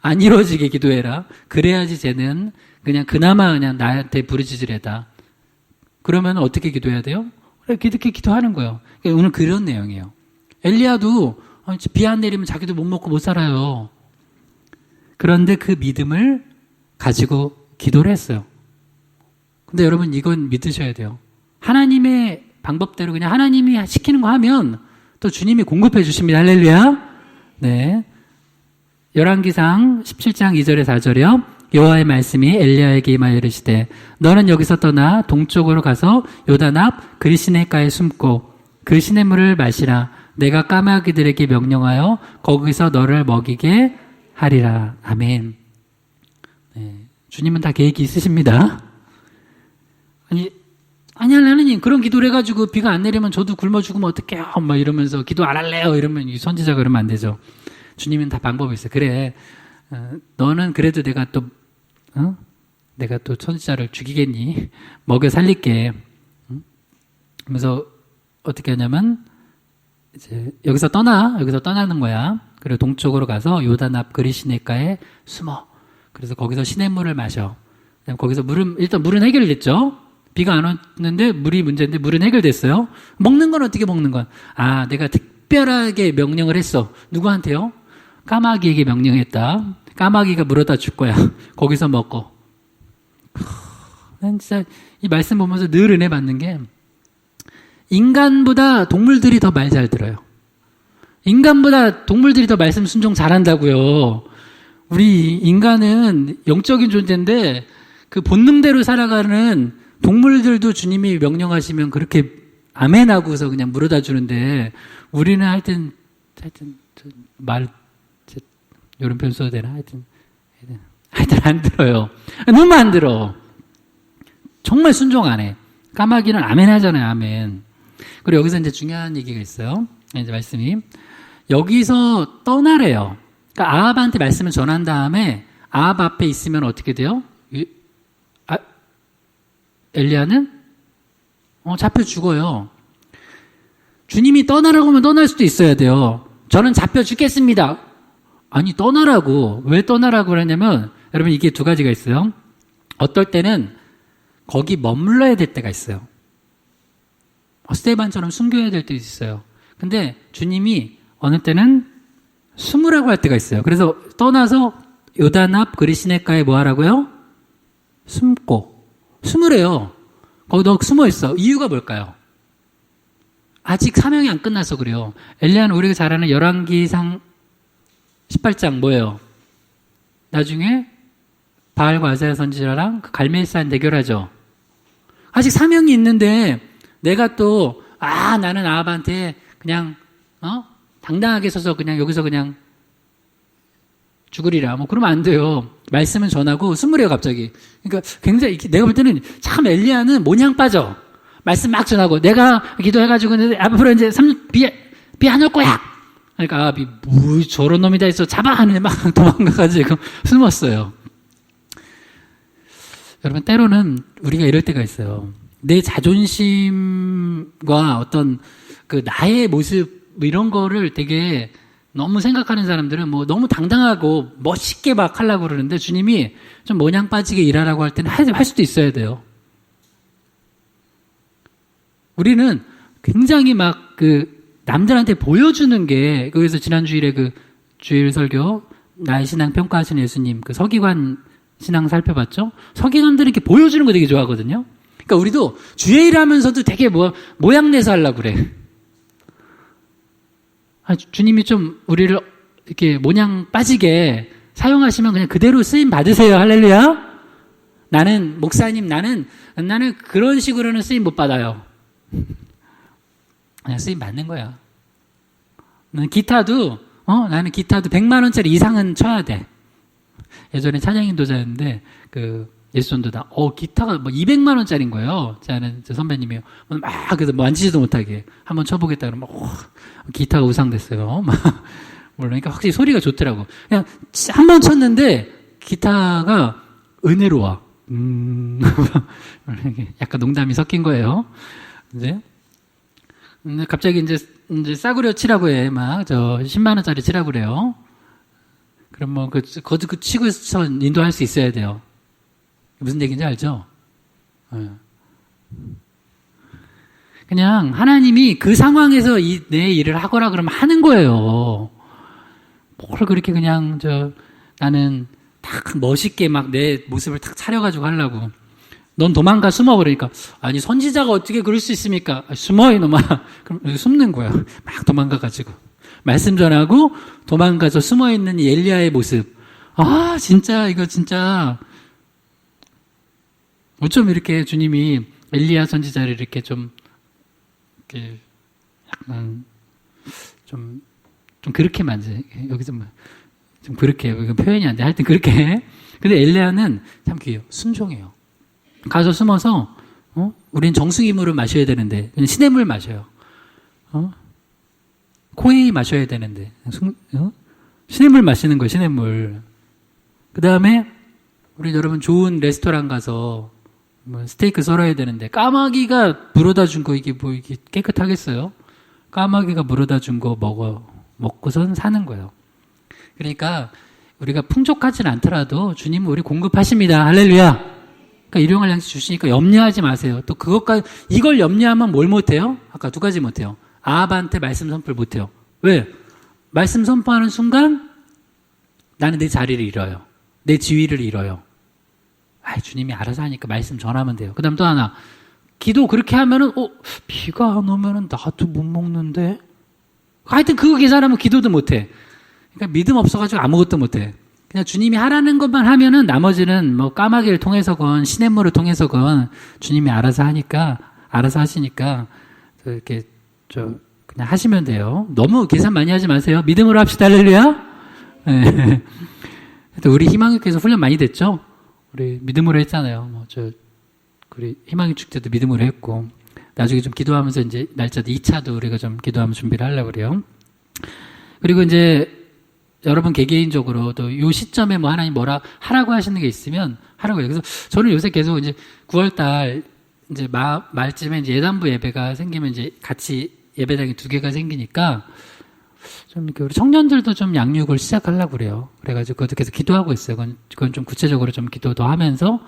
안 이루어지게 기도해라. 그래야지 쟤는 그냥 그나마 그냥 나한테 부르짖으래다. 그러면 어떻게 기도해야 돼요? 이렇게 기도하는 거예요. 그러니까 오늘 그런 내용이에요. 엘리야도 비 안 내리면 자기도 못 먹고 못 살아요. 그런데 그 믿음을 가지고 기도를 했어요. 근데 여러분 이건 믿으셔야 돼요. 하나님의 방법대로 그냥 하나님이 시키는 거 하면 또 주님이 공급해 주십니다. 할렐루야. 네. 열왕기상 17장 2절에 4절이요. 여호와의 말씀이 엘리야에게 임하여 이르시되 너는 여기서 떠나 동쪽으로 가서 요단 앞 그리시네가에 숨고 그 시냇물을 마시라. 내가 까마귀들에게 명령하여 거기서 너를 먹이게 하리라. 아멘. 네. 주님은 다 계획이 있으십니다. 아니 하나님 그런 기도를 해가지고 비가 안 내리면 저도 굶어 죽으면 어떡해요? 막 이러면서 기도 안 할래요? 이러면 이 선지자가 그러면 안 되죠. 주님은 다 방법이 있어요. 그래, 너는 그래도 내가 또 선지자를 죽이겠니? 먹여 살릴게. 그러면서 어떻게 하냐면 이제 여기서 떠나는 거야. 그리고 동쪽으로 가서 요단 앞 그리시네가에 숨어. 그래서 거기서 시냇물을 마셔. 거기서 일단 물은 해결됐죠. 비가 안 왔는데 물이 문제인데 물은 해결됐어요. 먹는 건 어떻게 먹는 건? 아, 내가 특별하게 명령을 했어. 누구한테요? 까마귀에게 명령했다. 까마귀가 물어다 줄 거야. 거기서 먹고. 난 진짜 이 말씀 보면서 늘 은혜 받는 게 인간보다 동물들이 더 말 잘 들어요. 인간보다 동물들이 더 말씀 순종 잘한다고요. 우리 인간은 영적인 존재인데 그 본능대로 살아가는 동물들도 주님이 명령하시면 그렇게 아멘하고서 그냥 물어다 주는데 우리는 하여튼 이런 표현 써도 되나? 하여튼 안 들어요. 너무 안 들어. 정말 순종 안 해. 까마귀는 아멘 하잖아요. 아멘. 그리고 여기서 이제 중요한 얘기가 있어요. 이제 말씀이 여기서 떠나래요. 그러니까 아합한테 말씀을 전한 다음에 아합 앞에 있으면 어떻게 돼요? 엘리야는 잡혀 죽어요. 주님이 떠나라고 하면 떠날 수도 있어야 돼요. 저는 잡혀 죽겠습니다. 아니 떠나라고. 왜 떠나라고 그러냐면 여러분 이게 두 가지가 있어요. 어떨 때는 거기 머물러야 될 때가 있어요. 스테반처럼 숨겨야 될 때도 있어요. 근데 주님이 어느 때는 숨으라고 할 때가 있어요. 그래서 떠나서 요단 앞 그리시네가에 뭐 하라고요? 숨으래요. 거기 너 숨어 있어. 이유가 뭘까요? 아직 사명이 안 끝나서 그래요. 엘리야는 우리가 잘 아는 열왕기상 18장 뭐예요? 나중에 바알과 아사야 선지자랑 그 갈멜산 대결하죠. 아직 사명이 있는데 내가 또 나는 아합한테 그냥 당당하게 서서 그냥 여기서 그냥 죽으리라. 뭐 그러면 안 돼요. 말씀은 전하고 숨으래요 갑자기. 그러니까 굉장히 내가 볼 때는 참 엘리야는 모냥 빠져. 말씀 막 전하고 내가 기도해가지고 앞으로 이제 비 안 올 거야. 그러니까 아합이 뭐 저런 놈이 다 있어 잡아 하는데 막 도망가가지고 숨었어요. 여러분 때로는 우리가 이럴 때가 있어요. 내 자존심과 어떤 그 나의 모습 이런 거를 되게 너무 생각하는 사람들은 뭐 너무 당당하고 멋있게 막 하려고 그러는데 주님이 좀 모냥 빠지게 일하라고 할 때는 할 수도 있어야 돼요. 우리는 굉장히 막 그 남들한테 보여주는 게 그래서 지난 주일에 그 주일 설교 나의 신앙 평가하시는 예수님 그 서기관 신앙 살펴봤죠? 서기관들은 이렇게 보여주는 거 되게 좋아하거든요. 그러니까 우리도 주의 일 하면서도 되게 모양 내서 하려고 그래. 주님이 좀 우리를 이렇게 모양 빠지게 사용하시면 그냥 그대로 쓰임 받으세요. 할렐루야. 나는 목사님, 나는 그런 식으로는 쓰임 못 받아요. 그냥 쓰임 받는 거야. 나는 기타도 100만 원짜리 이상은 쳐야 돼. 예전에 찬양인도자였는데 예수전도다. 기타가 200만 원짜리인 거예요. 제 아는 선배님이요. 그래서 만지지도 못하게 한번 쳐보겠다 그러면 기타가 우상됐어요. 그러니까 확실히 소리가 좋더라고. 그냥 한번 쳤는데 기타가 은혜로워. 약간 농담이 섞인 거예요. 근데 갑자기 이제 싸구려 치라고 해. 10만 원짜리 치라고 그래요. 그럼 그 치고서 인도할 수 있어야 돼요. 무슨 얘기인지 알죠? 그냥 하나님이 그 상황에서 내 일을 하거라 그러면 하는 거예요. 뭘 그렇게 그냥 나는 딱 멋있게 내 모습을 딱 차려가지고 하려고. 넌 도망가 숨어버리니까. 아니 선지자가 어떻게 그럴 수 있습니까? 숨어 이놈아. 그럼 숨는 거야. 막 도망가가지고 말씀 전하고 도망가서 숨어있는 이 엘리야의 모습. 진짜 이거 진짜 어쩜 이렇게 주님이 엘리야 선지자를 이렇게 이렇게 약간 좀 그렇게 만지. 여기서 좀 그렇게 이건 표현이 안 돼. 하여튼 그렇게. 근데 엘리야는 참 귀해요. 순종해요. 가서 숨어서 우린 정수기물을 마셔야 되는데 그냥 시냇물 마셔요. 코에이 마셔야 되는데 시냇물 마시는 거예요. 시냇물. 그 다음에 우리 여러분 좋은 레스토랑 가서 스테이크 썰어야 되는데 까마귀가 물어다 준 거 이게 깨끗하겠어요? 까마귀가 물어다 준 거 먹고선 사는 거예요. 그러니까 우리가 풍족하진 않더라도 주님은 우리 공급하십니다. 할렐루야. 그러니까 일용할 양식 주시니까 염려하지 마세요. 또 이걸 염려하면 뭘 못해요? 아까 두 가지 못해요. 아합한테 말씀 선포를 못해요. 왜? 말씀 선포하는 순간 나는 내 자리를 잃어요. 내 지위를 잃어요. 주님이 알아서 하니까 말씀 전하면 돼요. 그 다음 또 하나. 기도 그렇게 하면은 비가 안 오면은 나도 못 먹는데. 하여튼 그거 계산하면 기도도 못해. 그러니까 믿음 없어가지고 아무것도 못해. 그냥 주님이 하라는 것만 하면은 나머지는 까마귀를 통해서건 시냇물을 통해서건 주님이 알아서 하시니까 이렇게 그냥 하시면 돼요. 너무 계산 많이 하지 마세요. 믿음으로 합시다. 할렐루야. 네. 우리 희망교회에서 훈련 많이 됐죠. 우리 믿음으로 했잖아요. 우리 희망의 축제도 믿음으로 했고 나중에 좀 기도하면서 이제 날짜도 2차도 우리가 좀 기도하면서 준비를 하려고 그래요. 그리고 이제 여러분 개개인적으로 또 이 시점에 하나님 뭐라 하라고 하시는 게 있으면 하라고 해요. 그래서 저는 요새 계속 이제 9월달 이제 말쯤에 이제 예단부 예배가 생기면 이제 같이 예배당이 2개가 생기니까 좀 이렇게 우리 청년들도 좀 양육을 시작하려고 그래요. 그래가지고 그것도 계속 기도하고 있어요. 그건 좀 구체적으로 좀 기도도 하면서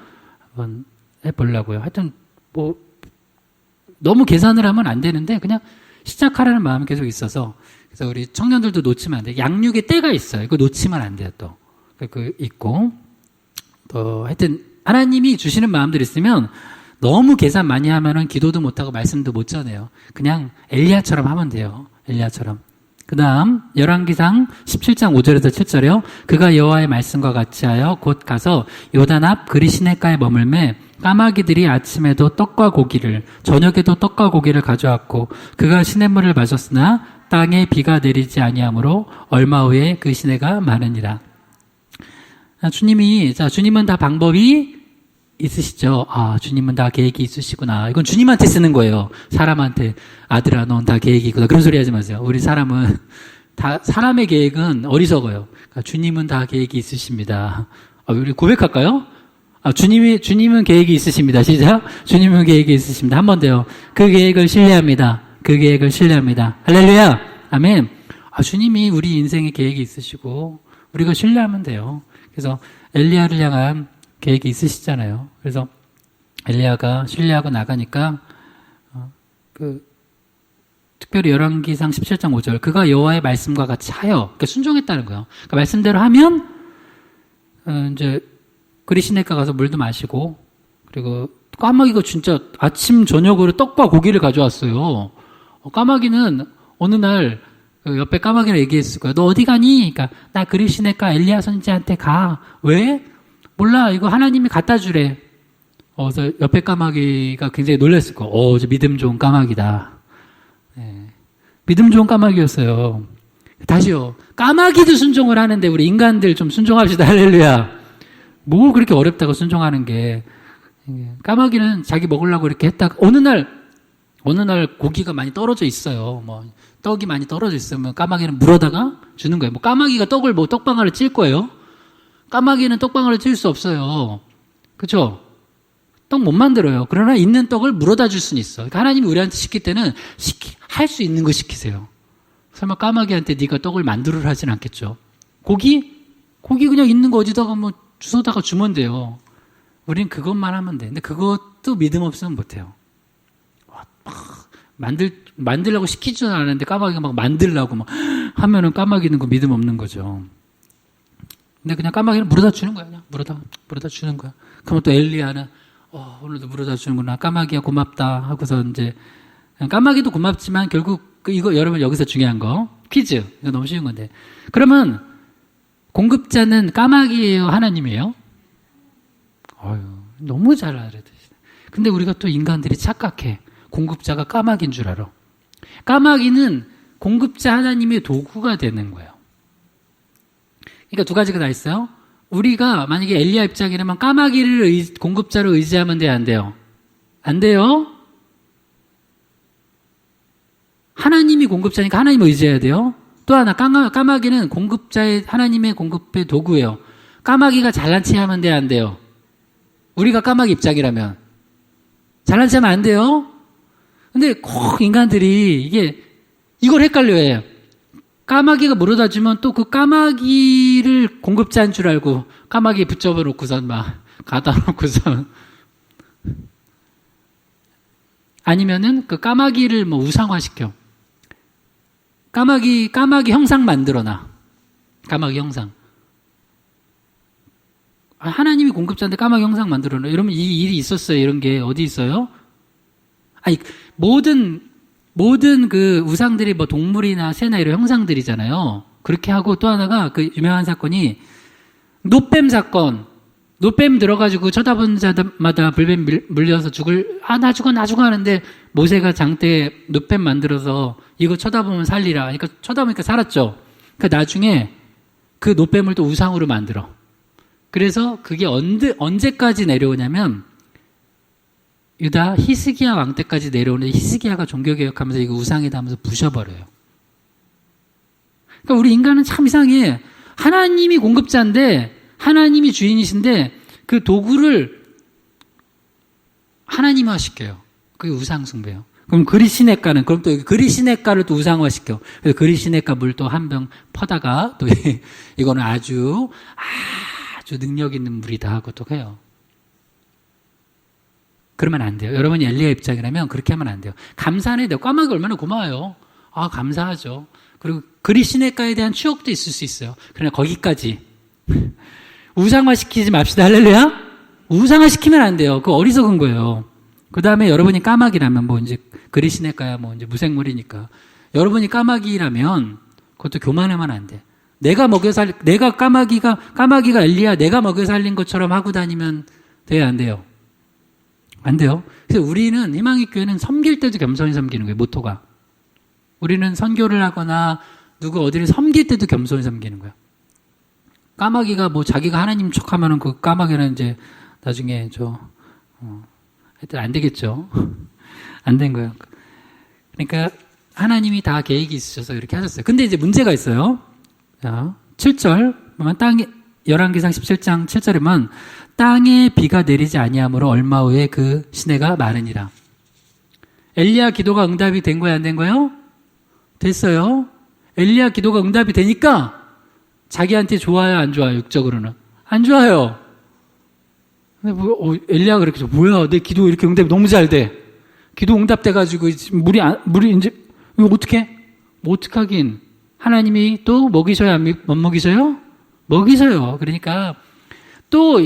한번 해보려고요. 하여튼 너무 계산을 하면 안 되는데 그냥 시작하라는 마음이 계속 있어서 그래서 우리 청년들도 놓치면 안 돼요. 양육의 때가 있어요. 이거 놓치면 안 돼요. 또 있고 또 하여튼 하나님이 주시는 마음들 있으면 너무 계산 많이 하면은 기도도 못하고 말씀도 못 전해요. 그냥 엘리야처럼 하면 돼요. 엘리야처럼. 그 다음 열왕기상 17장 5절에서 7절에요. 그가 여호와의 말씀과 같이 하여 곧 가서 요단 앞 그리시네가에 머물매 까마귀들이 아침에도 떡과 고기를 저녁에도 떡과 고기를 가져왔고 그가 시냇물을 마셨으나 땅에 비가 내리지 아니하므로 얼마 후에 그 시내가 마르니라. 주님은 다 방법이 있으시죠. 주님은 다 계획이 있으시구나. 이건 주님한테 쓰는 거예요. 사람한테 아들아 넌 다 계획이 있구나. 그런 소리 하지 마세요. 우리 사람은 사람의 계획은 어리석어요. 그러니까 주님은 다 계획이 있으십니다. 우리 고백할까요? 주님은 계획이 있으십니다. 시작. 주님은 계획이 있으십니다. 한 번 더요. 그 계획을 신뢰합니다. 그 계획을 신뢰합니다. 할렐루야. 아멘. 주님이 우리 인생에 계획이 있으시고 우리가 신뢰하면 돼요. 그래서 엘리야를 향한 계획이 있으시잖아요. 그래서 엘리야가 신뢰하고 나가니까 특별히 열왕기상 17장 5절 그가 여호와의 말씀과 같이 하여 그러니까 순종했다는 거예요. 그러니까 말씀대로 하면 이제 그리시네가 가서 물도 마시고 그리고 까마귀가 진짜 아침 저녁으로 떡과 고기를 가져왔어요. 까마귀는 어느 날 옆에 까마귀랑 얘기했을 거야. 너 어디 가니? 그러니까 나 그리시네가 엘리야 선지한테 가. 왜? 몰라. 이거 하나님이 갖다 주래. 그래서 옆에 까마귀가 굉장히 놀랐을 거야. 저 믿음 좋은 까마귀다. 네. 믿음 좋은 까마귀였어요. 다시요. 까마귀도 순종을 하는데 우리 인간들 좀 순종합시다. 할렐루야. 뭘 그렇게 어렵다고 순종하는 게. 까마귀는 자기 먹으려고 이렇게 했다가 어느 날 고기가 많이 떨어져 있어요. 떡이 많이 떨어져 있으면 까마귀는 물어다가 주는 거예요. 까마귀가 떡을 떡방아를 찔 거예요. 까마귀는 떡방아를 찔 수 없어요. 그렇죠? 떡 못 만들어요. 그러나 있는 떡을 물어다 줄 수는 있어. 그러니까 하나님이 우리한테 시킬 때는 할 수 있는 거 시키세요. 설마 까마귀한테 네가 떡을 만들어라 하진 않겠죠. 고기 그냥 있는 거 어디다가 주워다가 주면 돼요. 우린 그것만 하면 돼. 근데 그것도 믿음 없으면 못해요. 만들라고 시키지는 않았는데 까마귀가 막 만들라고 하면은 까마귀는 그 믿음 없는 거죠. 근데 그냥 까마귀는 물어다 주는 거야. 그냥 물어다 주는 거야. 그러면 또 엘리야는 오늘도 물어다 주는구나. 까마귀야 고맙다 하고서 이제 까마귀도 고맙지만 결국 이거 여러분 여기서 중요한 거 퀴즈. 이거 너무 쉬운 건데. 그러면 공급자는 까마귀예요, 하나님이에요? 너무 잘 알아듣시네. 근데 우리가 또 인간들이 착각해. 공급자가 까마귀인 줄 알아. 까마귀는 공급자 하나님의 도구가 되는 거예요. 그러니까 두 가지가 다 있어요. 우리가 만약에 엘리야 입장이라면 까마귀를 공급자로 의지하면 돼요, 안 돼요? 안 돼요? 하나님이 공급자니까 하나님 의지해야 돼요. 또 하나 까마귀는 공급자의 하나님의 공급의 도구예요. 까마귀가 잘난 체 하면 돼요, 안 돼요? 우리가 까마귀 입장이라면 잘난 체 하면 안 돼요? 근데 꼭 인간들이 이걸 헷갈려요. 까마귀가 물어다 주면 또 그 까마귀를 공급자인 줄 알고 까마귀 붙잡아 놓고선 가다 놓고선 아니면은 그 까마귀를 우상화시켜. 까마귀 형상 만들어놔. 까마귀 형상. 하나님이 공급자인데 까마귀 형상 만들어놔. 여러분 이 일이 있었어요. 이런 게 어디 있어요? 모든 그 우상들이 동물이나 새나 이런 형상들이잖아요. 그렇게 하고 또 하나가 그 유명한 사건이 노뱀 사건. 노뱀 들어가지고 쳐다보는 자마다 불뱀 물려서 나 죽어 하는데 모세가 장대에 노뱀 만들어서 이거 쳐다보면 살리라. 그러니까 쳐다보니까 살았죠. 그러니까 나중에 그 노뱀을 또 우상으로 만들어. 그래서 그게 언제까지 내려오냐면 유다 히스기야 왕 때까지 내려오는데 히스기야가 종교개혁하면서 이거 우상이다 하면서 부셔버려요. 그러니까 우리 인간은 참 이상해. 하나님이 공급자인데 하나님이 주인이신데 그 도구를 하나님화시켜요. 그게 우상숭배예요. 그럼 그리시네가는 그럼 또 그리시네가를 또 우상화시켜. 그래서 그리시네가 물 또 한 병 퍼다가 또 이거는 아주 능력 있는 물이다 하고 또 해요. 그러면 안 돼요. 여러분이 엘리야 입장이라면 그렇게 하면 안 돼요. 감사해야 돼요. 까마귀 얼마나 고마워요. 감사하죠. 그리고 그리시네가에 대한 추억도 있을 수 있어요. 그러나 거기까지 우상화 시키지 맙시다. 할렐루야. 우상화 시키면 안 돼요. 그거 어리석은 거예요. 그 다음에 여러분이 까마귀라면 이제 그리시네가야 이제 무생물이니까 여러분이 까마귀라면 그것도 교만하면 안 돼. 내가 까마귀가 엘리야 내가 먹여 살린 것처럼 하고 다니면 돼요, 안 돼요? 안 돼요. 그래서 우리는 희망의 교회는 섬길 때도 겸손히 섬기는 거예요, 모토가. 우리는 선교를 하거나 누구 어디를 섬길 때도 겸손히 섬기는 거예요. 까마귀가 자기가 하나님 척하면은 그 까마귀는 이제 나중에 하여튼 안 되겠죠. 안 된 거예요. 그러니까 하나님이 다 계획이 있으셔서 이렇게 하셨어요. 근데 이제 문제가 있어요. 자, 7절 열왕기상 17장 7절에만 땅에 비가 내리지 아니하므로 얼마 후에 그 시내가 마르니라. 엘리야 기도가 응답이 된 거야, 안 된 거예요? 됐어요. 엘리야 기도가 응답이 되니까 자기한테 좋아요, 안 좋아요? 육적으로는 안 좋아요. 근데 엘리야가 그렇게 뭐야, 내 기도 이렇게 응답이 너무 잘 돼. 기도 응답돼가지고 물이 이제 이거 어떻게? 어떡하긴. 하나님이 또 먹이셔야 못 먹이셔요? 먹이셔요. 그러니까 또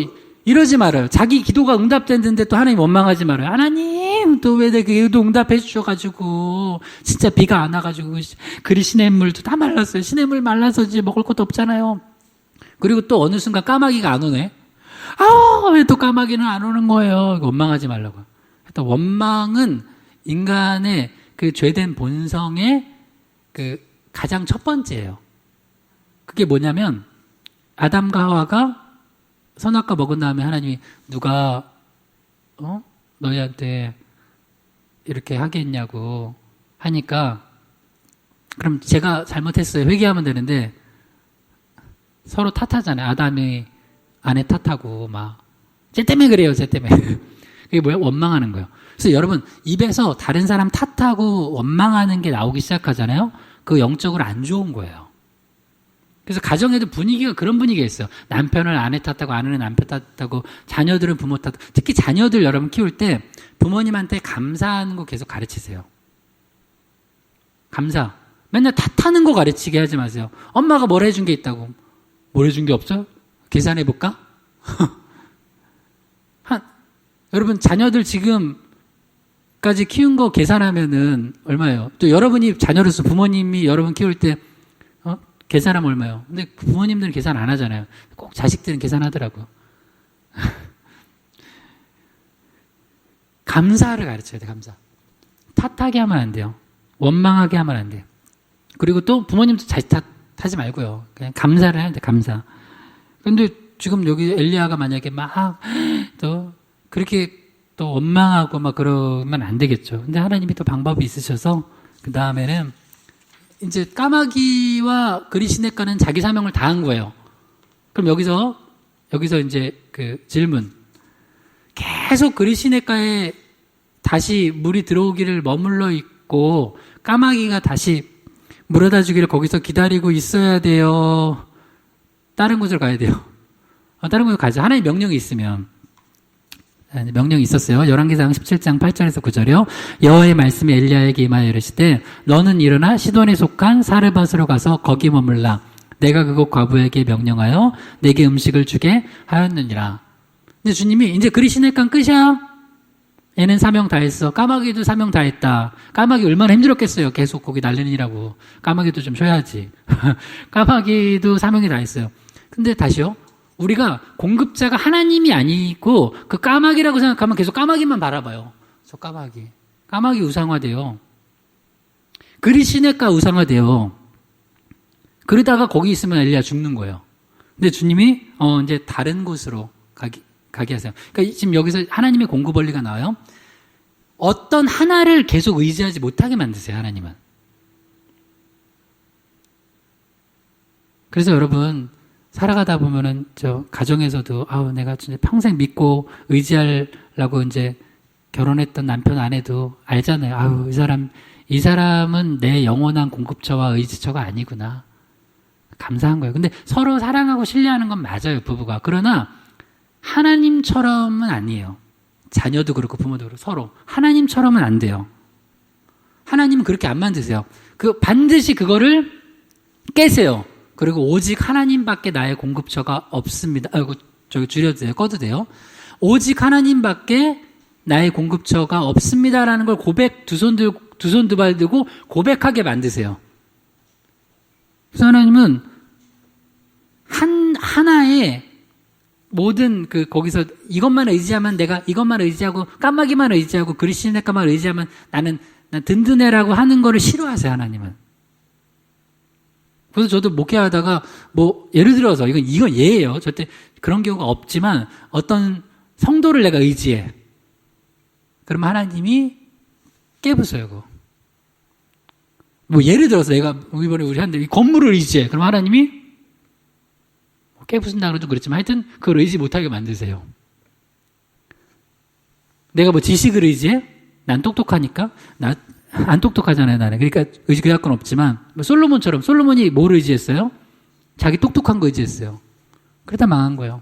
이러지 말아요. 자기 기도가 응답됐는데 또 하나님 원망하지 말아요. 하나님, 또 왜 내 기도 응답해 주셔가지고, 진짜 비가 안 와가지고, 그리 시냇물도 다 말랐어요. 시냇물 말라서 이제 먹을 것도 없잖아요. 그리고 또 어느 순간 까마귀가 안 오네. 왜 또 까마귀는 안 오는 거예요. 원망하지 말라고. 또 원망은 인간의 그 죄된 본성의 그 가장 첫 번째예요. 그게 뭐냐면, 아담과 하와가 선악과 먹은 다음에 하나님이 누가 너희한테 이렇게 하겠냐고 하니까 그럼 제가 잘못했어요. 회개하면 되는데 서로 탓하잖아요. 아담이 아내 탓하고 막 쟤 때문에 그래요. 쟤 때문에. 그게 뭐예요? 원망하는 거예요. 그래서 여러분 입에서 다른 사람 탓하고 원망하는 게 나오기 시작하잖아요. 그거 영적으로 안 좋은 거예요. 그래서 가정에도 분위기가 그런 분위기가 있어요. 남편을 아내 탓하고 아내는 남편 탓하고 자녀들은 부모 탓. 특히 자녀들 여러분 키울 때 부모님한테 감사하는 거 계속 가르치세요. 감사. 맨날 탓하는 거 가르치게 하지 마세요. 엄마가 뭘 해준 게 있다고. 뭘 해준 게 없어요? 계산해 볼까? 여러분 자녀들 지금까지 키운 거 계산하면은 얼마예요? 또 여러분이 자녀로서 부모님이 여러분 키울 때 계산하면 얼마예요? 근데 부모님들은 계산 안 하잖아요. 꼭 자식들은 계산하더라고요. 감사를 가르쳐야 돼, 감사. 탓하게 하면 안 돼요. 원망하게 하면 안 돼요. 그리고 또 부모님도 자식 탓하지 말고요. 그냥 감사를 해야 돼, 감사. 근데 지금 여기 엘리야가 만약에 막 또 그렇게 또 원망하고 막 그러면 안 되겠죠. 근데 하나님이 또 방법이 있으셔서 그 다음에는 이제 까마귀와 그리시네가는 자기 사명을 다한 거예요. 그럼 여기서 이제 그 질문. 계속 그리시네가에 다시 물이 들어오기를 머물러 있고 까마귀가 다시 물어다 주기를 거기서 기다리고 있어야 돼요. 다른 곳으로 가야 돼요. 다른 곳으로 가죠. 하나님 명령이 있으면. 명령이 있었어요. 열왕기상 17장 8절에서 9절이요. 여호와의 말씀이 엘리야에게 임하여 이르시되 너는 일어나 시돈에 속한 사르밧으로 가서 거기 머물라. 내가 그곳 과부에게 명령하여 내게 음식을 주게 하였느니라. 근데 주님이 이제 그리시네간 끝이야. 얘는 사명 다 했어. 까마귀도 사명 다 했다. 까마귀 얼마나 힘들었겠어요. 계속 거기 날리느라고. 까마귀도 좀 쉬어야지. 까마귀도 사명이 다 했어요. 근데 다시요. 우리가 공급자가 하나님이 아니고 그 까마귀라고 생각하면 계속 까마귀만 바라봐요. 저 까마귀. 까마귀 우상화돼요. 그리시네가 우상화돼요. 그러다가 거기 있으면 엘리야 죽는 거예요. 근데 주님이 이제 다른 곳으로 가게 하세요. 그러니까 지금 여기서 하나님의 공급 원리가 나와요. 어떤 하나를 계속 의지하지 못하게 만드세요. 하나님은. 그래서 여러분 살아가다 보면은 저 가정에서도 내가 진짜 평생 믿고 의지하려고 이제 결혼했던 남편 아내도 알잖아요. 이 사람은 내 영원한 공급처와 의지처가 아니구나. 감사한 거예요. 근데 서로 사랑하고 신뢰하는 건 맞아요, 부부가. 그러나 하나님처럼은 아니에요. 자녀도 그렇고 부모도 그렇고 서로 하나님처럼은 안 돼요. 하나님은 그렇게 안 만드세요. 반드시 그거를 깨세요. 그리고 오직 하나님밖에 나의 공급처가 없습니다. 저기 줄여도 돼요? 꺼도 돼요? 오직 하나님밖에 나의 공급처가 없습니다라는 걸 두 손 두 발 들고 고백하게 만드세요. 그래서 하나님은 하나의 모든 거기서 이것만 의지하면 내가 이것만 의지하고 까마귀만 의지하고 그리시네가만 의지하면 난 든든해라고 하는 거를 싫어하세요, 하나님은. 그래서 저도 목회하다가 예를 들어서 이건 예예요. 절대 그런 경우가 없지만 어떤 성도를 내가 의지해. 그러면 하나님이 깨부숴요, 그거. 예를 들어서 내가 이번에 우리 한테 이 건물을 의지해. 그럼 하나님이 깨부순다 좀 그랬지만 하여튼 그걸 의지 못하게 만드세요. 내가 지식을 의지해? 난 똑똑하니까? 안 똑똑하잖아요, 나는. 그러니까 의지 그 약건 없지만 솔로몬처럼 솔로몬이 뭘 의지했어요? 자기 똑똑한 거 의지했어요. 그러다 망한 거예요.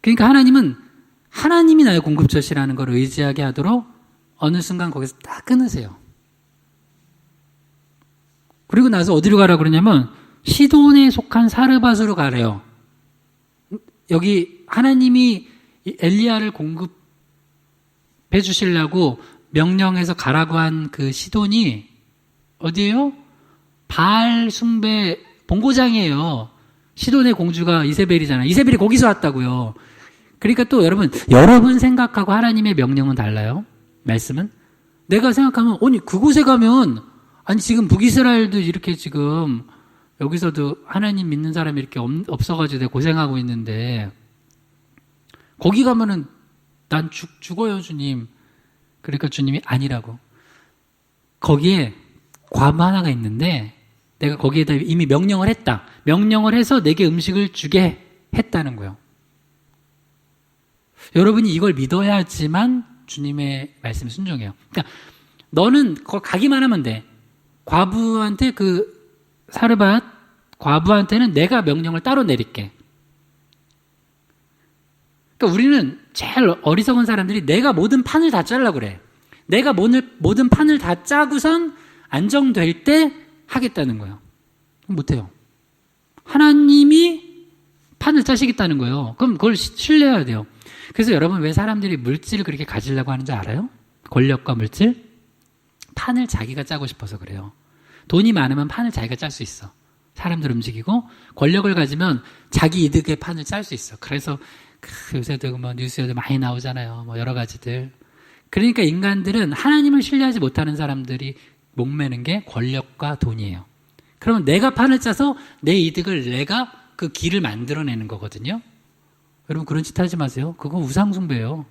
그러니까 하나님은 하나님이 나의 공급처시라는 걸 의지하게 하도록 어느 순간 거기서 딱 끊으세요. 그리고 나서 어디로 가라 그러냐면 시돈에 속한 사르밧으로 가래요. 여기 하나님이 엘리야를 공급해 주시려고 명령해서 가라고 한 그 시돈이 어디예요? 바알 숭배 본고장이에요. 시돈의 공주가 이세벨이잖아요. 이세벨이 거기서 왔다고요. 그러니까 또 여러분 생각하고 하나님의 명령은 달라요. 말씀은 내가 생각하면 아니 그곳에 가면 아니 지금 북이스라엘도 이렇게 지금 여기서도 하나님 믿는 사람이 이렇게 없어가지고 내가 고생하고 있는데 거기 가면은 난 죽어요 주님. 그러니까 주님이 아니라고. 거기에 과부 하나가 있는데 내가 거기에다 이미 명령을 했다. 명령을 해서 내게 음식을 주게 했다는 거예요. 여러분이 이걸 믿어야지만 주님의 말씀에 순종해요. 그러니까 너는 가기만 하면 돼. 과부한테 그 사르밧 과부한테는 내가 명령을 따로 내릴게. 그러니까 우리는 제일 어리석은 사람들이 내가 모든 판을 다 짜려고 그래. 내가 모든 판을 다 짜고선 안정될 때 하겠다는 거예요. 못해요. 하나님이 판을 짜시겠다는 거예요. 그럼 그걸 신뢰해야 돼요. 그래서 여러분 왜 사람들이 물질을 그렇게 가지려고 하는지 알아요? 권력과 물질? 판을 자기가 짜고 싶어서 그래요. 돈이 많으면 판을 자기가 짤 수 있어. 사람들 움직이고 권력을 가지면 자기 이득의 판을 짤 수 있어. 그래서 요새도 뭐 뉴스에도 많이 나오잖아요. 뭐 여러 가지들. 그러니까 인간들은 하나님을 신뢰하지 못하는 사람들이 목매는 게 권력과 돈이에요. 그러면 내가 판을 짜서 내 이득을 내가 그 길을 만들어내는 거거든요. 여러분 그런 짓 하지 마세요. 그거 우상숭배예요.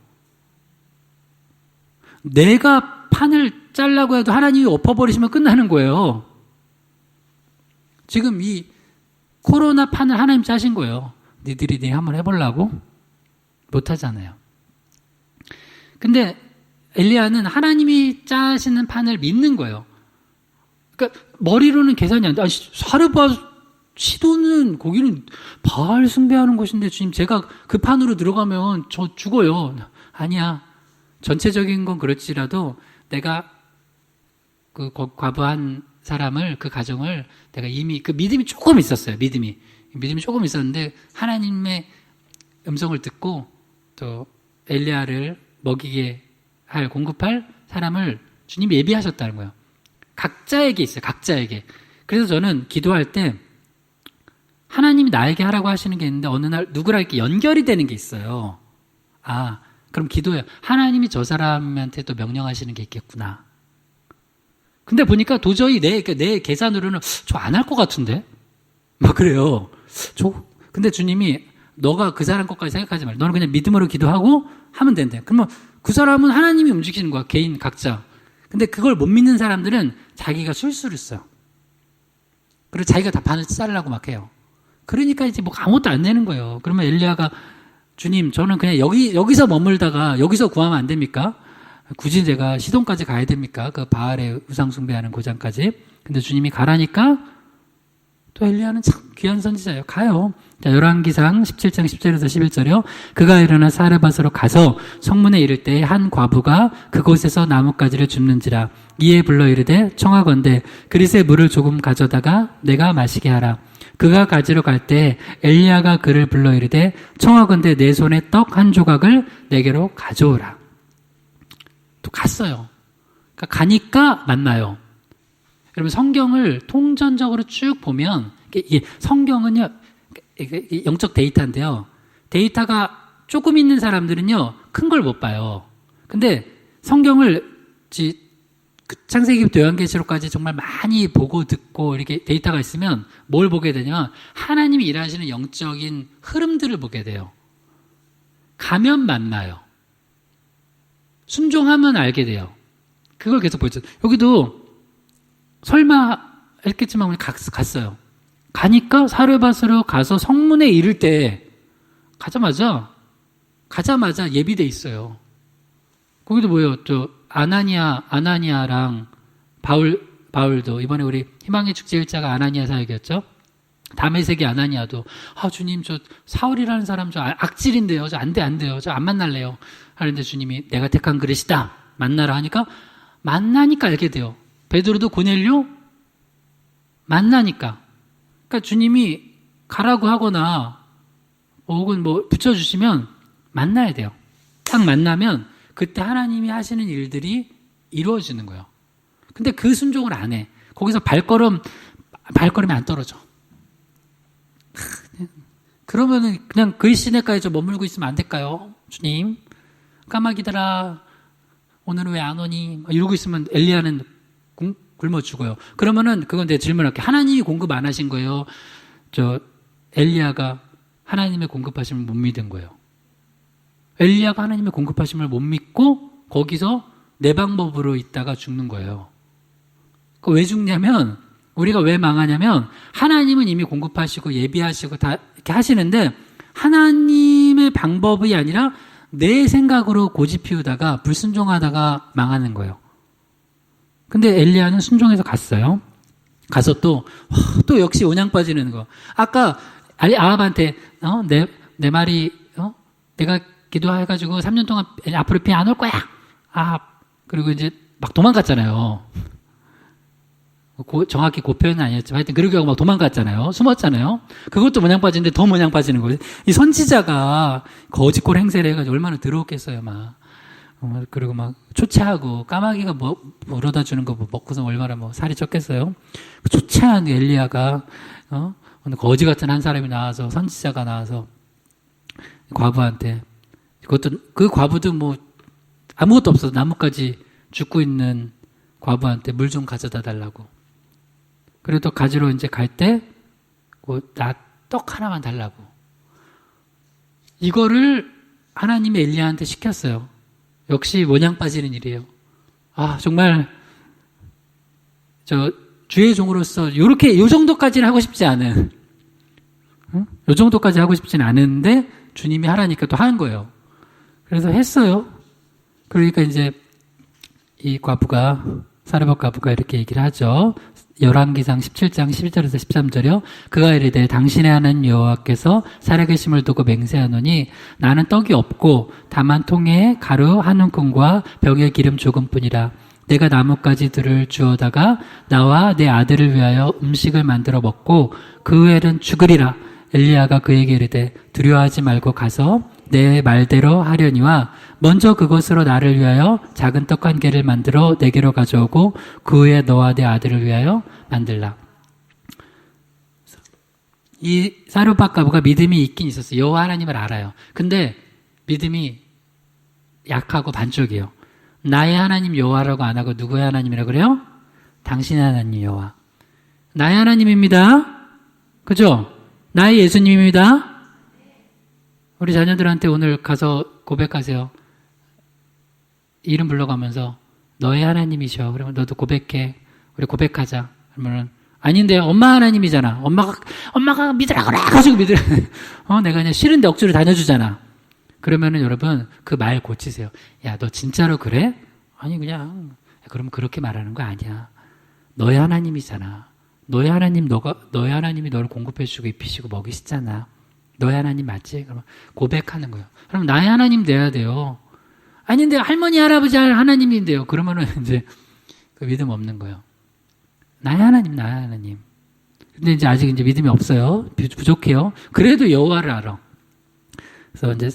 내가 판을 짜려고 해도 하나님이 엎어버리시면 끝나는 거예요. 지금 이 코로나 판을 하나님 짜신 거예요. 니들이 한번 해보려고? 못하잖아요. 근데 엘리야는 하나님이 짜시는 판을 믿는 거예요. 그러니까 머리로는 계산이 안 돼. 사르밧 시돈은 거기는 바알 숭배하는 곳인데 주님 제가 그 판으로 들어가면 저 죽어요. 아니야. 전체적인 건 그렇지라도 내가 그 과부한 사람을 그 가정을 내가 이미 그 믿음이 조금 있었어요. 믿음이 조금 있었는데 하나님의 음성을 듣고 또 엘리야를 먹이게 할 공급할 사람을 주님이 예비하셨다는 거예요. 각자에게 있어요. 각자에게. 그래서 저는 기도할 때 하나님이 나에게 하라고 하시는 게 있는데 어느 날 누구랑 이렇게 연결이 되는 게 있어요. 아, 그럼 기도해요. 하나님이 저 사람한테 또 명령하시는 게 있겠구나. 근데 보니까 도저히 내 계산으로는 저 안 할 것 같은데? 막 그래요. 근데 주님이 너가 그 사람 것까지 생각하지 말고 너는 그냥 믿음으로 기도하고 하면 된대. 그러면 그 사람은 하나님이 움직이는 거야. 개인 각자. 근데 그걸 못 믿는 사람들은 자기가 술수를 써요. 그리고 자기가 다 반을 짜려고 막 해요. 그러니까 이제 뭐 아무것도 안 되는 거예요. 그러면 엘리야가 주님 저는 그냥 여기서 머물다가 여기서 구하면 안 됩니까? 굳이 제가 시돈까지 가야 됩니까? 그 바알의 우상 숭배하는 고장까지. 근데 주님이 가라니까 또 엘리야는 참 귀한 선지자예요. 가요. 자, 열왕기상 17장 10절에서 11절이요. 그가 일어나 사르밧으로 가서 성문에 이를 때 한 과부가 그곳에서 나뭇가지를 줍는지라. 이에 불러 이르되 청하건대 그릇에 물을 조금 가져다가 내가 마시게 하라. 그가 가지러 갈 때 엘리야가 그를 불러 이르되 청하건대 내 손에 떡 한 조각을 내게로 가져오라. 또 갔어요. 그러니까 가니까 만나요. 여러분 성경을 통전적으로 쭉 보면 이게 성경은요 영적 데이터인데요. 데이터가 조금 있는 사람들은요 큰 걸 못 봐요. 근데 성경을 창세기부터 요한계시록까지 정말 많이 보고 듣고 이렇게 데이터가 있으면 뭘 보게 되냐면 하나님이 일하시는 영적인 흐름들을 보게 돼요. 가면 만나요. 순종하면 알게 돼요. 그걸 계속 보죠. 여기도 설마 했겠지만 우리 갔어요. 가니까 사르밧으로 가서 성문에 이를 때 가자마자 예비돼 있어요. 거기도 뭐예요? 또 아나니아랑 바울도 이번에 우리 희망의 축제 일자가 아나니아 사역이었죠. 다메섹의 아나니아도 주님 저 사울이라는 사람 저 악질인데요. 저 안 돼요. 저 안 만날래요. 하는데 주님이 내가 택한 그릇이다. 만나라 하니까 만나니까 알게 돼요. 베드로도 고넬료 만나니까. 그러니까 주님이 가라고 하거나 혹은 뭐 붙여주시면 만나야 돼요. 딱 만나면 그때 하나님이 하시는 일들이 이루어지는 거예요. 근데 그 순종을 안 해. 거기서 발걸음이 안 떨어져. 그러면은 그냥 그 시내가에 좀 머물고 있으면 안 될까요? 주님, 까마귀들아, 오늘은 왜 안 오니? 이러고 있으면 엘리야는 굶어 죽어요. 그러면은 그건 내가 질문할게. 하나님이 공급 안 하신 거예요? 엘리야가 하나님의 공급하심을 못 믿은 거예요. 엘리야가 하나님의 공급하심을 못 믿고 거기서 내 방법으로 있다가 죽는 거예요. 왜 죽냐면, 우리가 왜 망하냐면 하나님은 이미 공급하시고 예비하시고 다 이렇게 하시는데 하나님의 방법이 아니라 내 생각으로 고집 피우다가 불순종하다가 망하는 거예요. 근데 엘리야는 순종해서 갔어요. 가서 또 역시 온양 빠지는 거. 아까 아합한테 내 말이 내가 기도해가지고 3년 동안 앞으로 비 안 올 거야. 그리고 이제 막 도망갔잖아요. 정확히 그 표현은 아니었지만 하여튼 그러게 하고 막 도망갔잖아요. 숨었잖아요. 그것도 모양 빠지는데 더 모양 빠지는 거예요. 이 선지자가 거짓골 행세를 해가지고 얼마나 더러웠겠어요, 막. 그리고 막 초췌하고 까마귀가 물어다 주는 거 먹고서 얼마나 살이 쪘겠어요. 초췌한 엘리야가 오늘 거지 같은 한 사람이 나와서 선지자가 나와서 과부한테 그 과부도 아무것도 없어서 나뭇가지 죽고 있는 과부한테 물 좀 가져다 달라고. 그래도 가지러 이제 갈 때, 나 떡 하나만 달라고. 이거를 하나님이 엘리야한테 시켰어요. 역시 모양 빠지는 일이에요. 정말, 주의 종으로서 요 정도까지는 하고 싶지 않은, 요 정도까지 하고 싶지는 않은데, 주님이 하라니까 또 하는 거예요. 그래서 했어요. 그러니까 이제, 이 과부가, 사르밧 과부가 이렇게 얘기를 하죠. 열왕기상 17장 11절에서 13절이요. 그가 이르되 당신의 하나님 여호와께서 살아계심을 두고 맹세하노니 나는 떡이 없고 다만 통에 가루 한 움큼과 병에 기름 조금뿐이라. 내가 나뭇가지들을 주워다가 나와 내 아들을 위하여 음식을 만들어 먹고 그 후에는 죽으리라. 엘리야가 그에게 이르되 두려워하지 말고 가서 내 말대로 하려니와 먼저 그것으로 나를 위하여 작은 떡 한 개를 만들어 내게로 가져오고 그 후에 너와 내 아들을 위하여 만들라. 이 사르밧 과부가 믿음이 있긴 있었어요. 여호와 하나님을 알아요. 근데 믿음이 약하고 반쪽이에요. 나의 하나님 여호와라고 안 하고 누구의 하나님이라고 그래요? 당신의 하나님 여호와. 나의 하나님입니다. 그죠? 나의 예수님입니다. 우리 자녀들한테 오늘 가서 고백하세요. 이름 불러가면서 너의 하나님이셔. 그러면 너도 고백해. 우리 고백하자. 그러면은 아닌데 엄마 하나님이잖아. 엄마가 믿으라 그래 가지고 믿으라. 내가 그냥 싫은데 억지로 다녀주잖아. 그러면은 여러분 그 말 고치세요. 야, 너 진짜로 그래? 아니 그냥 그러면 그렇게 말하는 거 아니야. 너의 하나님이잖아. 너의 하나님이 너를 공급해주고 입히시고 먹이시잖아. 너의 하나님 맞지? 그러면 고백하는 거예요. 그럼 나의 하나님 돼야 돼요. 아닌데 할머니 할아버지 하나님인데요. 그러면은 이제 그 믿음 없는 거예요. 나의 하나님. 근데 이제 아직 이제 믿음이 없어요. 부족해요. 그래도 여호와를 알아. 그래서 이제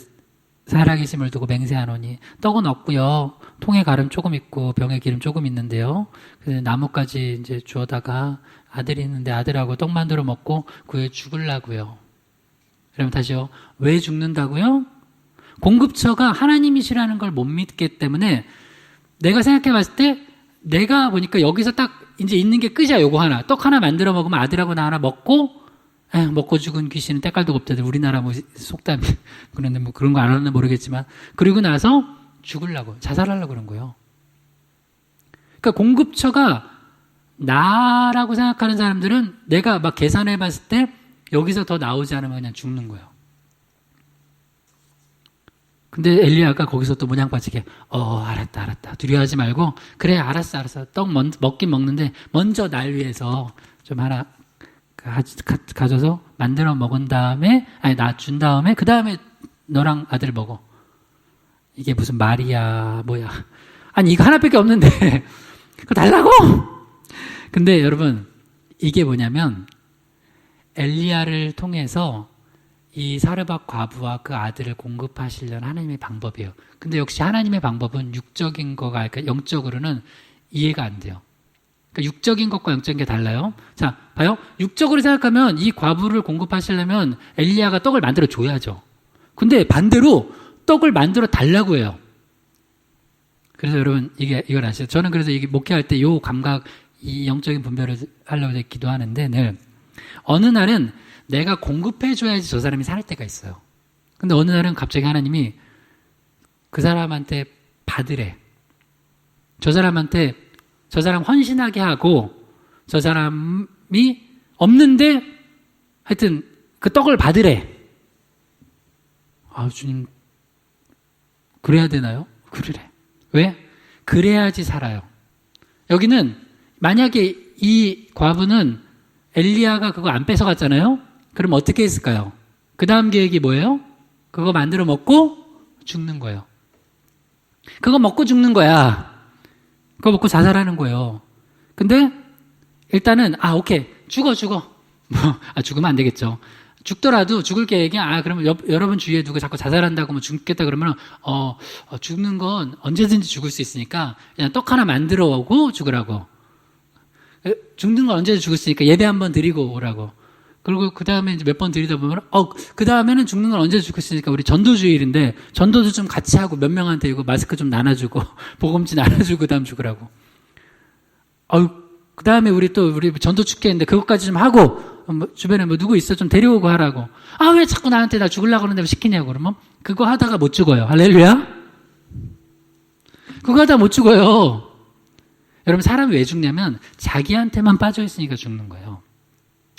살아계심을 두고 맹세하노니 떡은 없고요. 통에 가름 조금 있고 병에 기름 조금 있는데요. 그래서 나뭇가지 이제 주워다가 아들이 있는데 아들하고 떡 만들어 먹고 그에 죽으려고요. 그러면 다시요. 왜 죽는다고요? 공급처가 하나님이시라는 걸 못 믿기 때문에 내가 생각해 봤을 때 내가 보니까 여기서 딱 이제 있는 게 끝이야. 요거 하나. 떡 하나 만들어 먹으면 아들하고 나 하나 먹고 먹고 죽은 귀신은 때깔도 없다들. 우리나라 속담이 그런데 그런 거 알았나 모르겠지만 그리고 나서 죽으려고 자살하려고 그런 거예요. 그러니까 공급처가 나라고 생각하는 사람들은 내가 막 계산해 봤을 때 여기서 더 나오지 않으면 그냥 죽는 거예요. 근데 엘리야가 거기서 또 모양 빠지게 알았다. 두려워하지 말고 그래 알았어. 떡 먹긴 먹는데 먼저 날 위해서 좀 하나 가져서 만들어 먹은 다음에 나 준 다음에 그 다음에 너랑 아들 먹어. 이게 무슨 말이야 뭐야. 아니 이거 하나밖에 없는데 그거 달라고? 근데 여러분 이게 뭐냐면 엘리야를 통해서 이 사르밧 과부와 그 아들을 공급하시려는 하나님의 방법이에요. 근데 역시 하나님의 방법은 육적인 거가, 그러니까 영적으로는 이해가 안 돼요. 그러니까 육적인 것과 영적인 게 달라요. 자, 봐요. 육적으로 생각하면 이 과부를 공급하시려면 엘리야가 떡을 만들어 줘야죠. 근데 반대로 떡을 만들어 달라고 해요. 그래서 여러분, 이걸 아시죠? 저는 그래서 이게 목회할 때 요 감각, 이 영적인 분별을 하려고 기도하는데 늘 어느 날은 내가 공급해줘야지 저 사람이 살 때가 있어요. 근데 어느 날은 갑자기 하나님이 그 사람한테 받으래. 저 사람 헌신하게 하고 저 사람이 없는데 하여튼 그 떡을 받으래. 아, 주님, 그래야 되나요? 그러래. 왜? 그래야지 살아요. 여기는 만약에 이 과부는 엘리야가 그거 안 뺏어갔잖아요? 그럼 어떻게 했을까요? 그 다음 계획이 뭐예요? 그거 만들어 먹고 죽는 거예요. 그거 먹고 죽는 거야. 그거 먹고 자살하는 거예요. 근데 일단은 오케이. 죽어. 죽으면 안 되겠죠. 죽더라도 죽을 계획이 그러면 여러분 주위에 누가 자꾸 자살한다고 뭐 죽겠다 그러면 죽는 건 언제든지 죽을 수 있으니까 그냥 떡 하나 만들어 오고 죽으라고. 죽는 건 언제든지 죽을 수 있으니까 예배 한번 드리고 오라고. 그리고 그 다음에 이제 몇 번 드리다 보면 그 다음에는 죽는 건 언제든지 죽을 수 있으니까 우리 전도주일인데 전도도 좀 같이 하고 몇 명한테 이거 마스크 좀 나눠주고 복음지 나눠주고 그 다음 죽으라고. 그 다음에 우리 전도 축제인데 그것까지 좀 하고 주변에 누구 있어 좀 데려오고 하라고. 왜 자꾸 나한테 나 죽으려고 그러는데 왜 시키냐고. 그러면 그거 하다가 못 죽어요. 할렐루야. 그거 하다가 못 죽어요. 여러분, 사람이 왜 죽냐면 자기한테만 빠져 있으니까 죽는 거예요.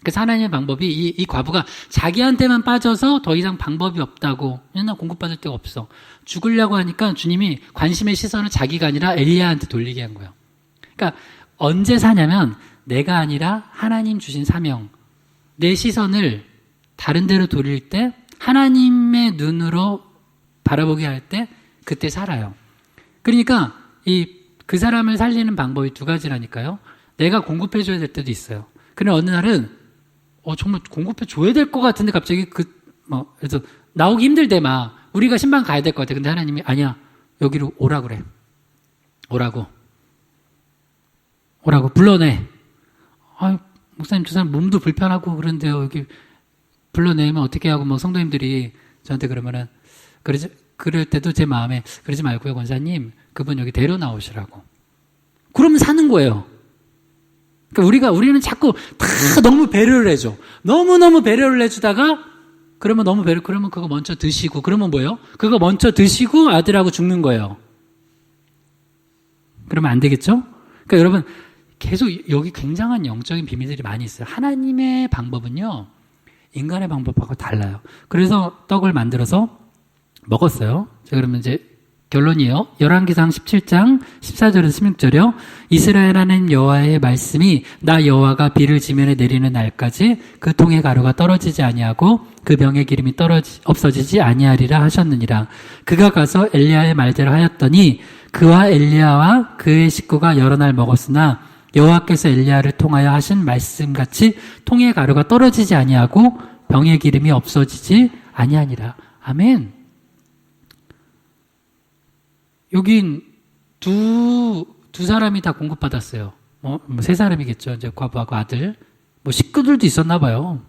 그래서 하나님의 방법이 이 과부가 자기한테만 빠져서 더 이상 방법이 없다고. 맨날 공급받을 데가 없어. 죽으려고 하니까 주님이 관심의 시선을 자기가 아니라 엘리야한테 돌리게 한 거예요. 그러니까 언제 사냐면 내가 아니라 하나님 주신 사명, 내 시선을 다른 데로 돌릴 때 하나님의 눈으로 바라보게 할 때 그때 살아요. 그러니까 그 사람을 살리는 방법이 두 가지라니까요. 내가 공급해줘야 될 때도 있어요. 그런데 어느 날은 정말 공급해줘야 될 것 같은데 갑자기 그래서 나오기 힘들대 막 우리가 신방 가야 될 것 같아. 근데 하나님이 아니야. 여기로 오라 그래. 오라고 불러내. 목사님 저 사람 몸도 불편하고 그런데요. 여기 불러내면 어떻게 하고 성도님들이 저한테 그러면은 그럴 때도 제 마음에 그러지 말고요. 권사님 그분 여기 데려 나오시라고. 그러면 사는 거예요. 그러니까 우리는 자꾸 다 너무 배려를 해줘. 너무너무 배려를 해주다가 그러면 그러면 그거 먼저 드시고 그러면 뭐예요? 그거 먼저 드시고 아들하고 죽는 거예요. 그러면 안 되겠죠? 그러니까 여러분 계속 여기 굉장한 영적인 비밀들이 많이 있어요. 하나님의 방법은요, 인간의 방법하고 달라요. 그래서 떡을 만들어서 먹었어요. 자, 그러면 이제 결론이에요. 열왕기상 17장 14절에서 16절이요. 이스라엘 하나님 여호와의 말씀이 나 여호와가 비를 지면에 내리는 날까지 그 통의 가루가 떨어지지 아니하고 그 병의 기름이 없어지지 아니하리라 하셨느니라. 그가 가서 엘리야의 말대로 하였더니 그와 엘리야와 그의 식구가 여러 날 먹었으나 여호와께서 엘리야를 통하여 하신 말씀같이 통의 가루가 떨어지지 아니하고 병의 기름이 없어지지 아니하니라. 아멘. 여긴 두 사람이 다 공급받았어요. 세 사람이겠죠. 이제 과부하고 아들. 식구들도 있었나 봐요.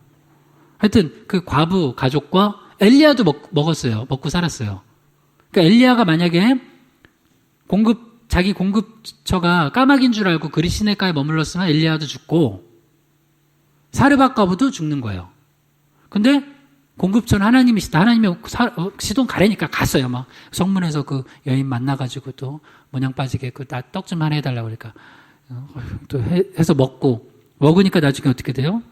하여튼 그 과부 가족과 엘리야도 먹었어요. 먹고 살았어요. 그러니까 엘리야가 만약에 자기 공급처가 까마귀인 줄 알고 그리 시내가에 머물렀으면 엘리야도 죽고 사르밧 과부도 죽는 거예요. 근데 공급처는 하나님이시다. 하나님이 시돈 가래니까 갔어요. 성문에서 그 여인 만나가지고 또 모냥 빠지게 나 떡 좀 하나 해달라고 그러니까 또 해서 먹으니까 나중에 어떻게 돼요?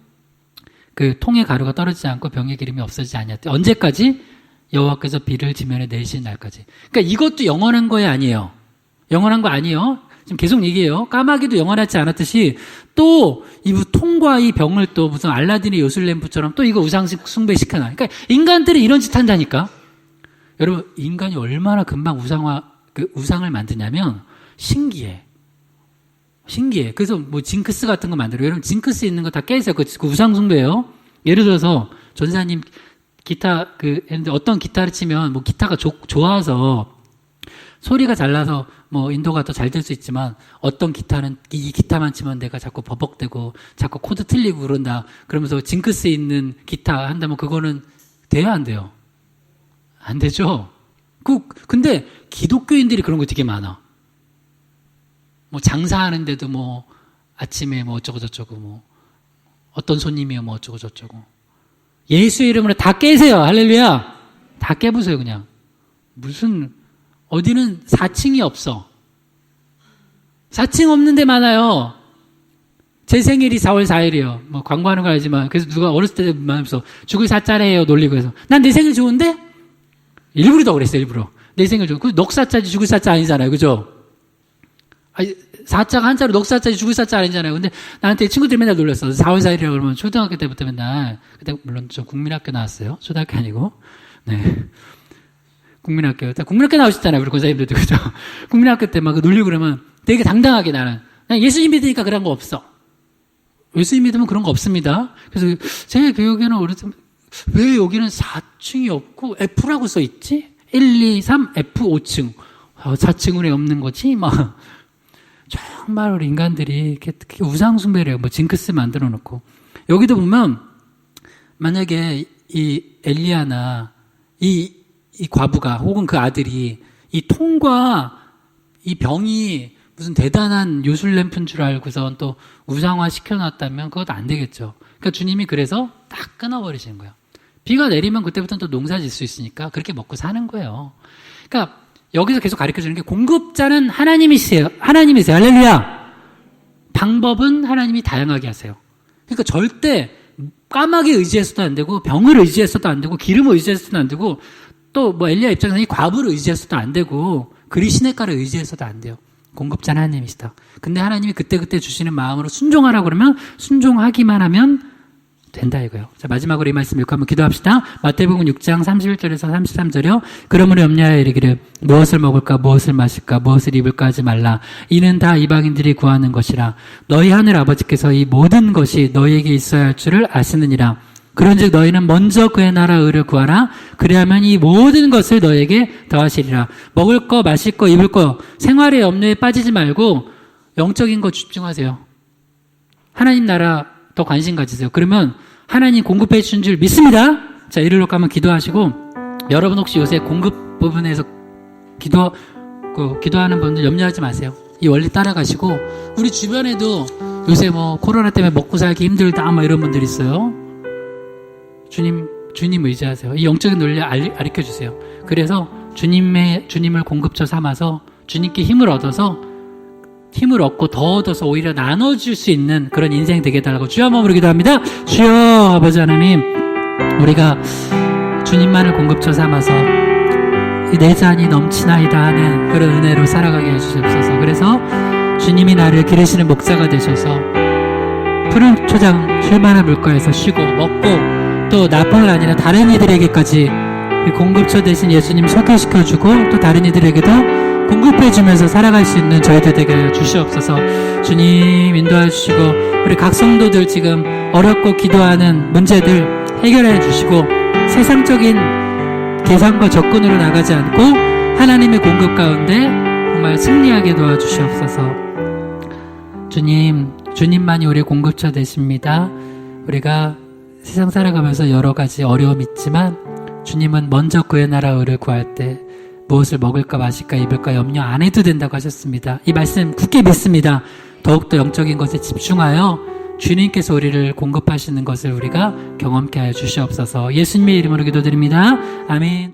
그 통의 가루가 떨어지지 않고 병의 기름이 없어지지 않았대. 언제까지? 여호와께서 비를 지면에 내리신 날까지. 그러니까 이것도 영원한 거예요, 아니에요? 영원한 거 아니에요? 지금 계속 얘기해요. 까마귀도 영원하지 않았듯이 또 이 통과 이 병을 또 무슨 알라딘의 요술램프처럼 또 이거 우상식 숭배시켜놔. 그러니까 인간들이 이런 짓 한다니까. 여러분, 인간이 얼마나 금방 우상을 만드냐면 신기해. 그래서 징크스 같은 거 만들어요. 여러분 징크스 있는 거 다 깨세요. 그 우상 숭배예요. 예를 들어서 전사님 기타 어떤 기타를 치면 뭐 기타가 좋아서 소리가 잘 나서 뭐 인도가 더 잘 될 수 있지만 어떤 기타는 이 기타만 치면 내가 자꾸 버벅대고 자꾸 코드 틀리고 그런다. 그러면서 징크스 있는 기타 한다면 그거는 돼야 안 돼요? 안 되죠? 근데 기독교인들이 그런 거 되게 많아. 뭐 장사하는데도 뭐 아침에 뭐 어쩌고 저쩌고 뭐 어떤 손님이요 뭐 어쩌고 저쩌고 예수의 이름으로 다 깨세요. 할렐루야. 다 깨보세요 그냥. 무슨 어디는 4층이 없어. 4층 없는 데 많아요. 제 생일이 4월 4일이에요. 뭐 광고하는 거 알지만 그래서 누가 어렸을 때 말하면서 죽을 4자래요 놀리고 해서 난 내 생일 좋은데? 일부러 더 그랬어요. 일부러. 내 생일 좋은. 그 넉사자지 죽을 사자 아니잖아요. 그죠? 아니, 4자가 한자로 넉사자지 죽을 사자 아니잖아요. 근데 나한테 친구들이 맨날 놀렸어. 4월 4일이라고 그러면 초등학교 때부터 맨날 그때 물론 저 국민학교 나왔어요. 초등학교 아니고. 네. 국민학교 나오셨잖아요. 우리 권사님들도. 그죠? 국민학교 때 막 놀리고 그러면 되게 당당하게 나는 예수님 믿으니까 그런 거 없어. 예수님 믿으면 그런 거 없습니다. 그래서 제 교육에는 어렸을 때 왜 여기는 4층이 없고 F라고 써 있지? 1, 2, 3, F 5층. 4층은 왜 없는 거지? 막 정말 우리 인간들이 이렇게 우상숭배를 해요. 뭐 징크스 만들어 놓고. 여기도 보면 만약에 이 엘리야나 이 과부가 혹은 그 아들이 이 통과 이 병이 무슨 대단한 요술램프인 줄 알고선 또 우상화 시켜놨다면 그것도 안 되겠죠. 그러니까 주님이 그래서 딱 끊어버리시는 거예요. 비가 내리면 그때부터는 또 농사 질 수 있으니까 그렇게 먹고 사는 거예요. 그러니까 여기서 계속 가르쳐주는 게 공급자는 하나님이세요. 할렐루야. 방법은 하나님이 다양하게 하세요. 그러니까 절대 까마귀 의지해서도 안 되고 병을 의지해서도 안 되고 기름을 의지해서도 안 되고 또 뭐 엘리야 입장에서 이 과부를 의지해서도 안 되고 그리 시냇가를 의지해서도 안 돼요. 공급자는 하나님이시다. 근데 하나님이 그때그때 주시는 마음으로 순종하라고 그러면 순종하기만 하면 된다 이거예요. 자, 마지막으로 이 말씀 읽고 한번 기도합시다. 마태복음 6장 31절에서 33절이요. 그러므로 염려하여 이르기를 무엇을 먹을까 무엇을 마실까 무엇을 입을까 하지 말라. 이는 다 이방인들이 구하는 것이라. 너희 하늘 아버지께서 이 모든 것이 너희에게 있어야 할 줄을 아시느니라. 그런즉 너희는 먼저 그의 나라 의를 구하라. 그리하면 이 모든 것을 너희에게 더하시리라. 먹을 거 마실 거 입을 거 생활의 염려에 빠지지 말고 영적인 거 집중하세요. 하나님 나라 더 관심 가지세요. 그러면 하나님 공급해 주신 줄 믿습니다. 자, 이리로 가면 기도하시고 여러분 혹시 요새 공급 부분에서 기도하는 분들 염려하지 마세요. 이 원리 따라가시고 우리 주변에도 요새 뭐 코로나 때문에 먹고 살기 힘들다 뭐 이런 분들 있어요. 주님 의지하세요. 이 영적인 논리 가르쳐 주세요. 그래서 주님을 공급처 삼아서 주님께 힘을 얻고 더 얻어서 오히려 나눠줄 수 있는 그런 인생 되게 해달라고 주여 한번 기도합니다. 주여 아버지 하나님, 우리가 주님만을 공급처 삼아서 내 잔이 넘치나이다 하는 그런 은혜로 살아가게 해주시옵소서. 그래서 주님이 나를 기르시는 목자가 되셔서 푸른 초장 쉴만한 물가에서 쉬고 먹고 또 나뿐 아니라 다른 이들에게까지 공급처 대신 예수님 소개시켜주고 또 다른 이들에게도 공급해주면서 살아갈 수 있는 저희들 되게 주시옵소서. 주님 인도해 주시고 우리 각 성도들 지금 어렵고 기도하는 문제들 해결해 주시고 세상적인 계산과 접근으로 나가지 않고 하나님의 공급 가운데 정말 승리하게 도와주시옵소서. 주님만이 우리의 공급처 되십니다. 우리가 세상 살아가면서 여러 가지 어려움이 있지만 주님은 먼저 그의 나라 의를 구할 때 무엇을 먹을까 마실까 입을까 염려 안 해도 된다고 하셨습니다. 이 말씀 굳게 믿습니다. 더욱더 영적인 것에 집중하여 주님께서 우리를 공급하시는 것을 우리가 경험케 하여 주시옵소서. 예수님의 이름으로 기도드립니다. 아멘.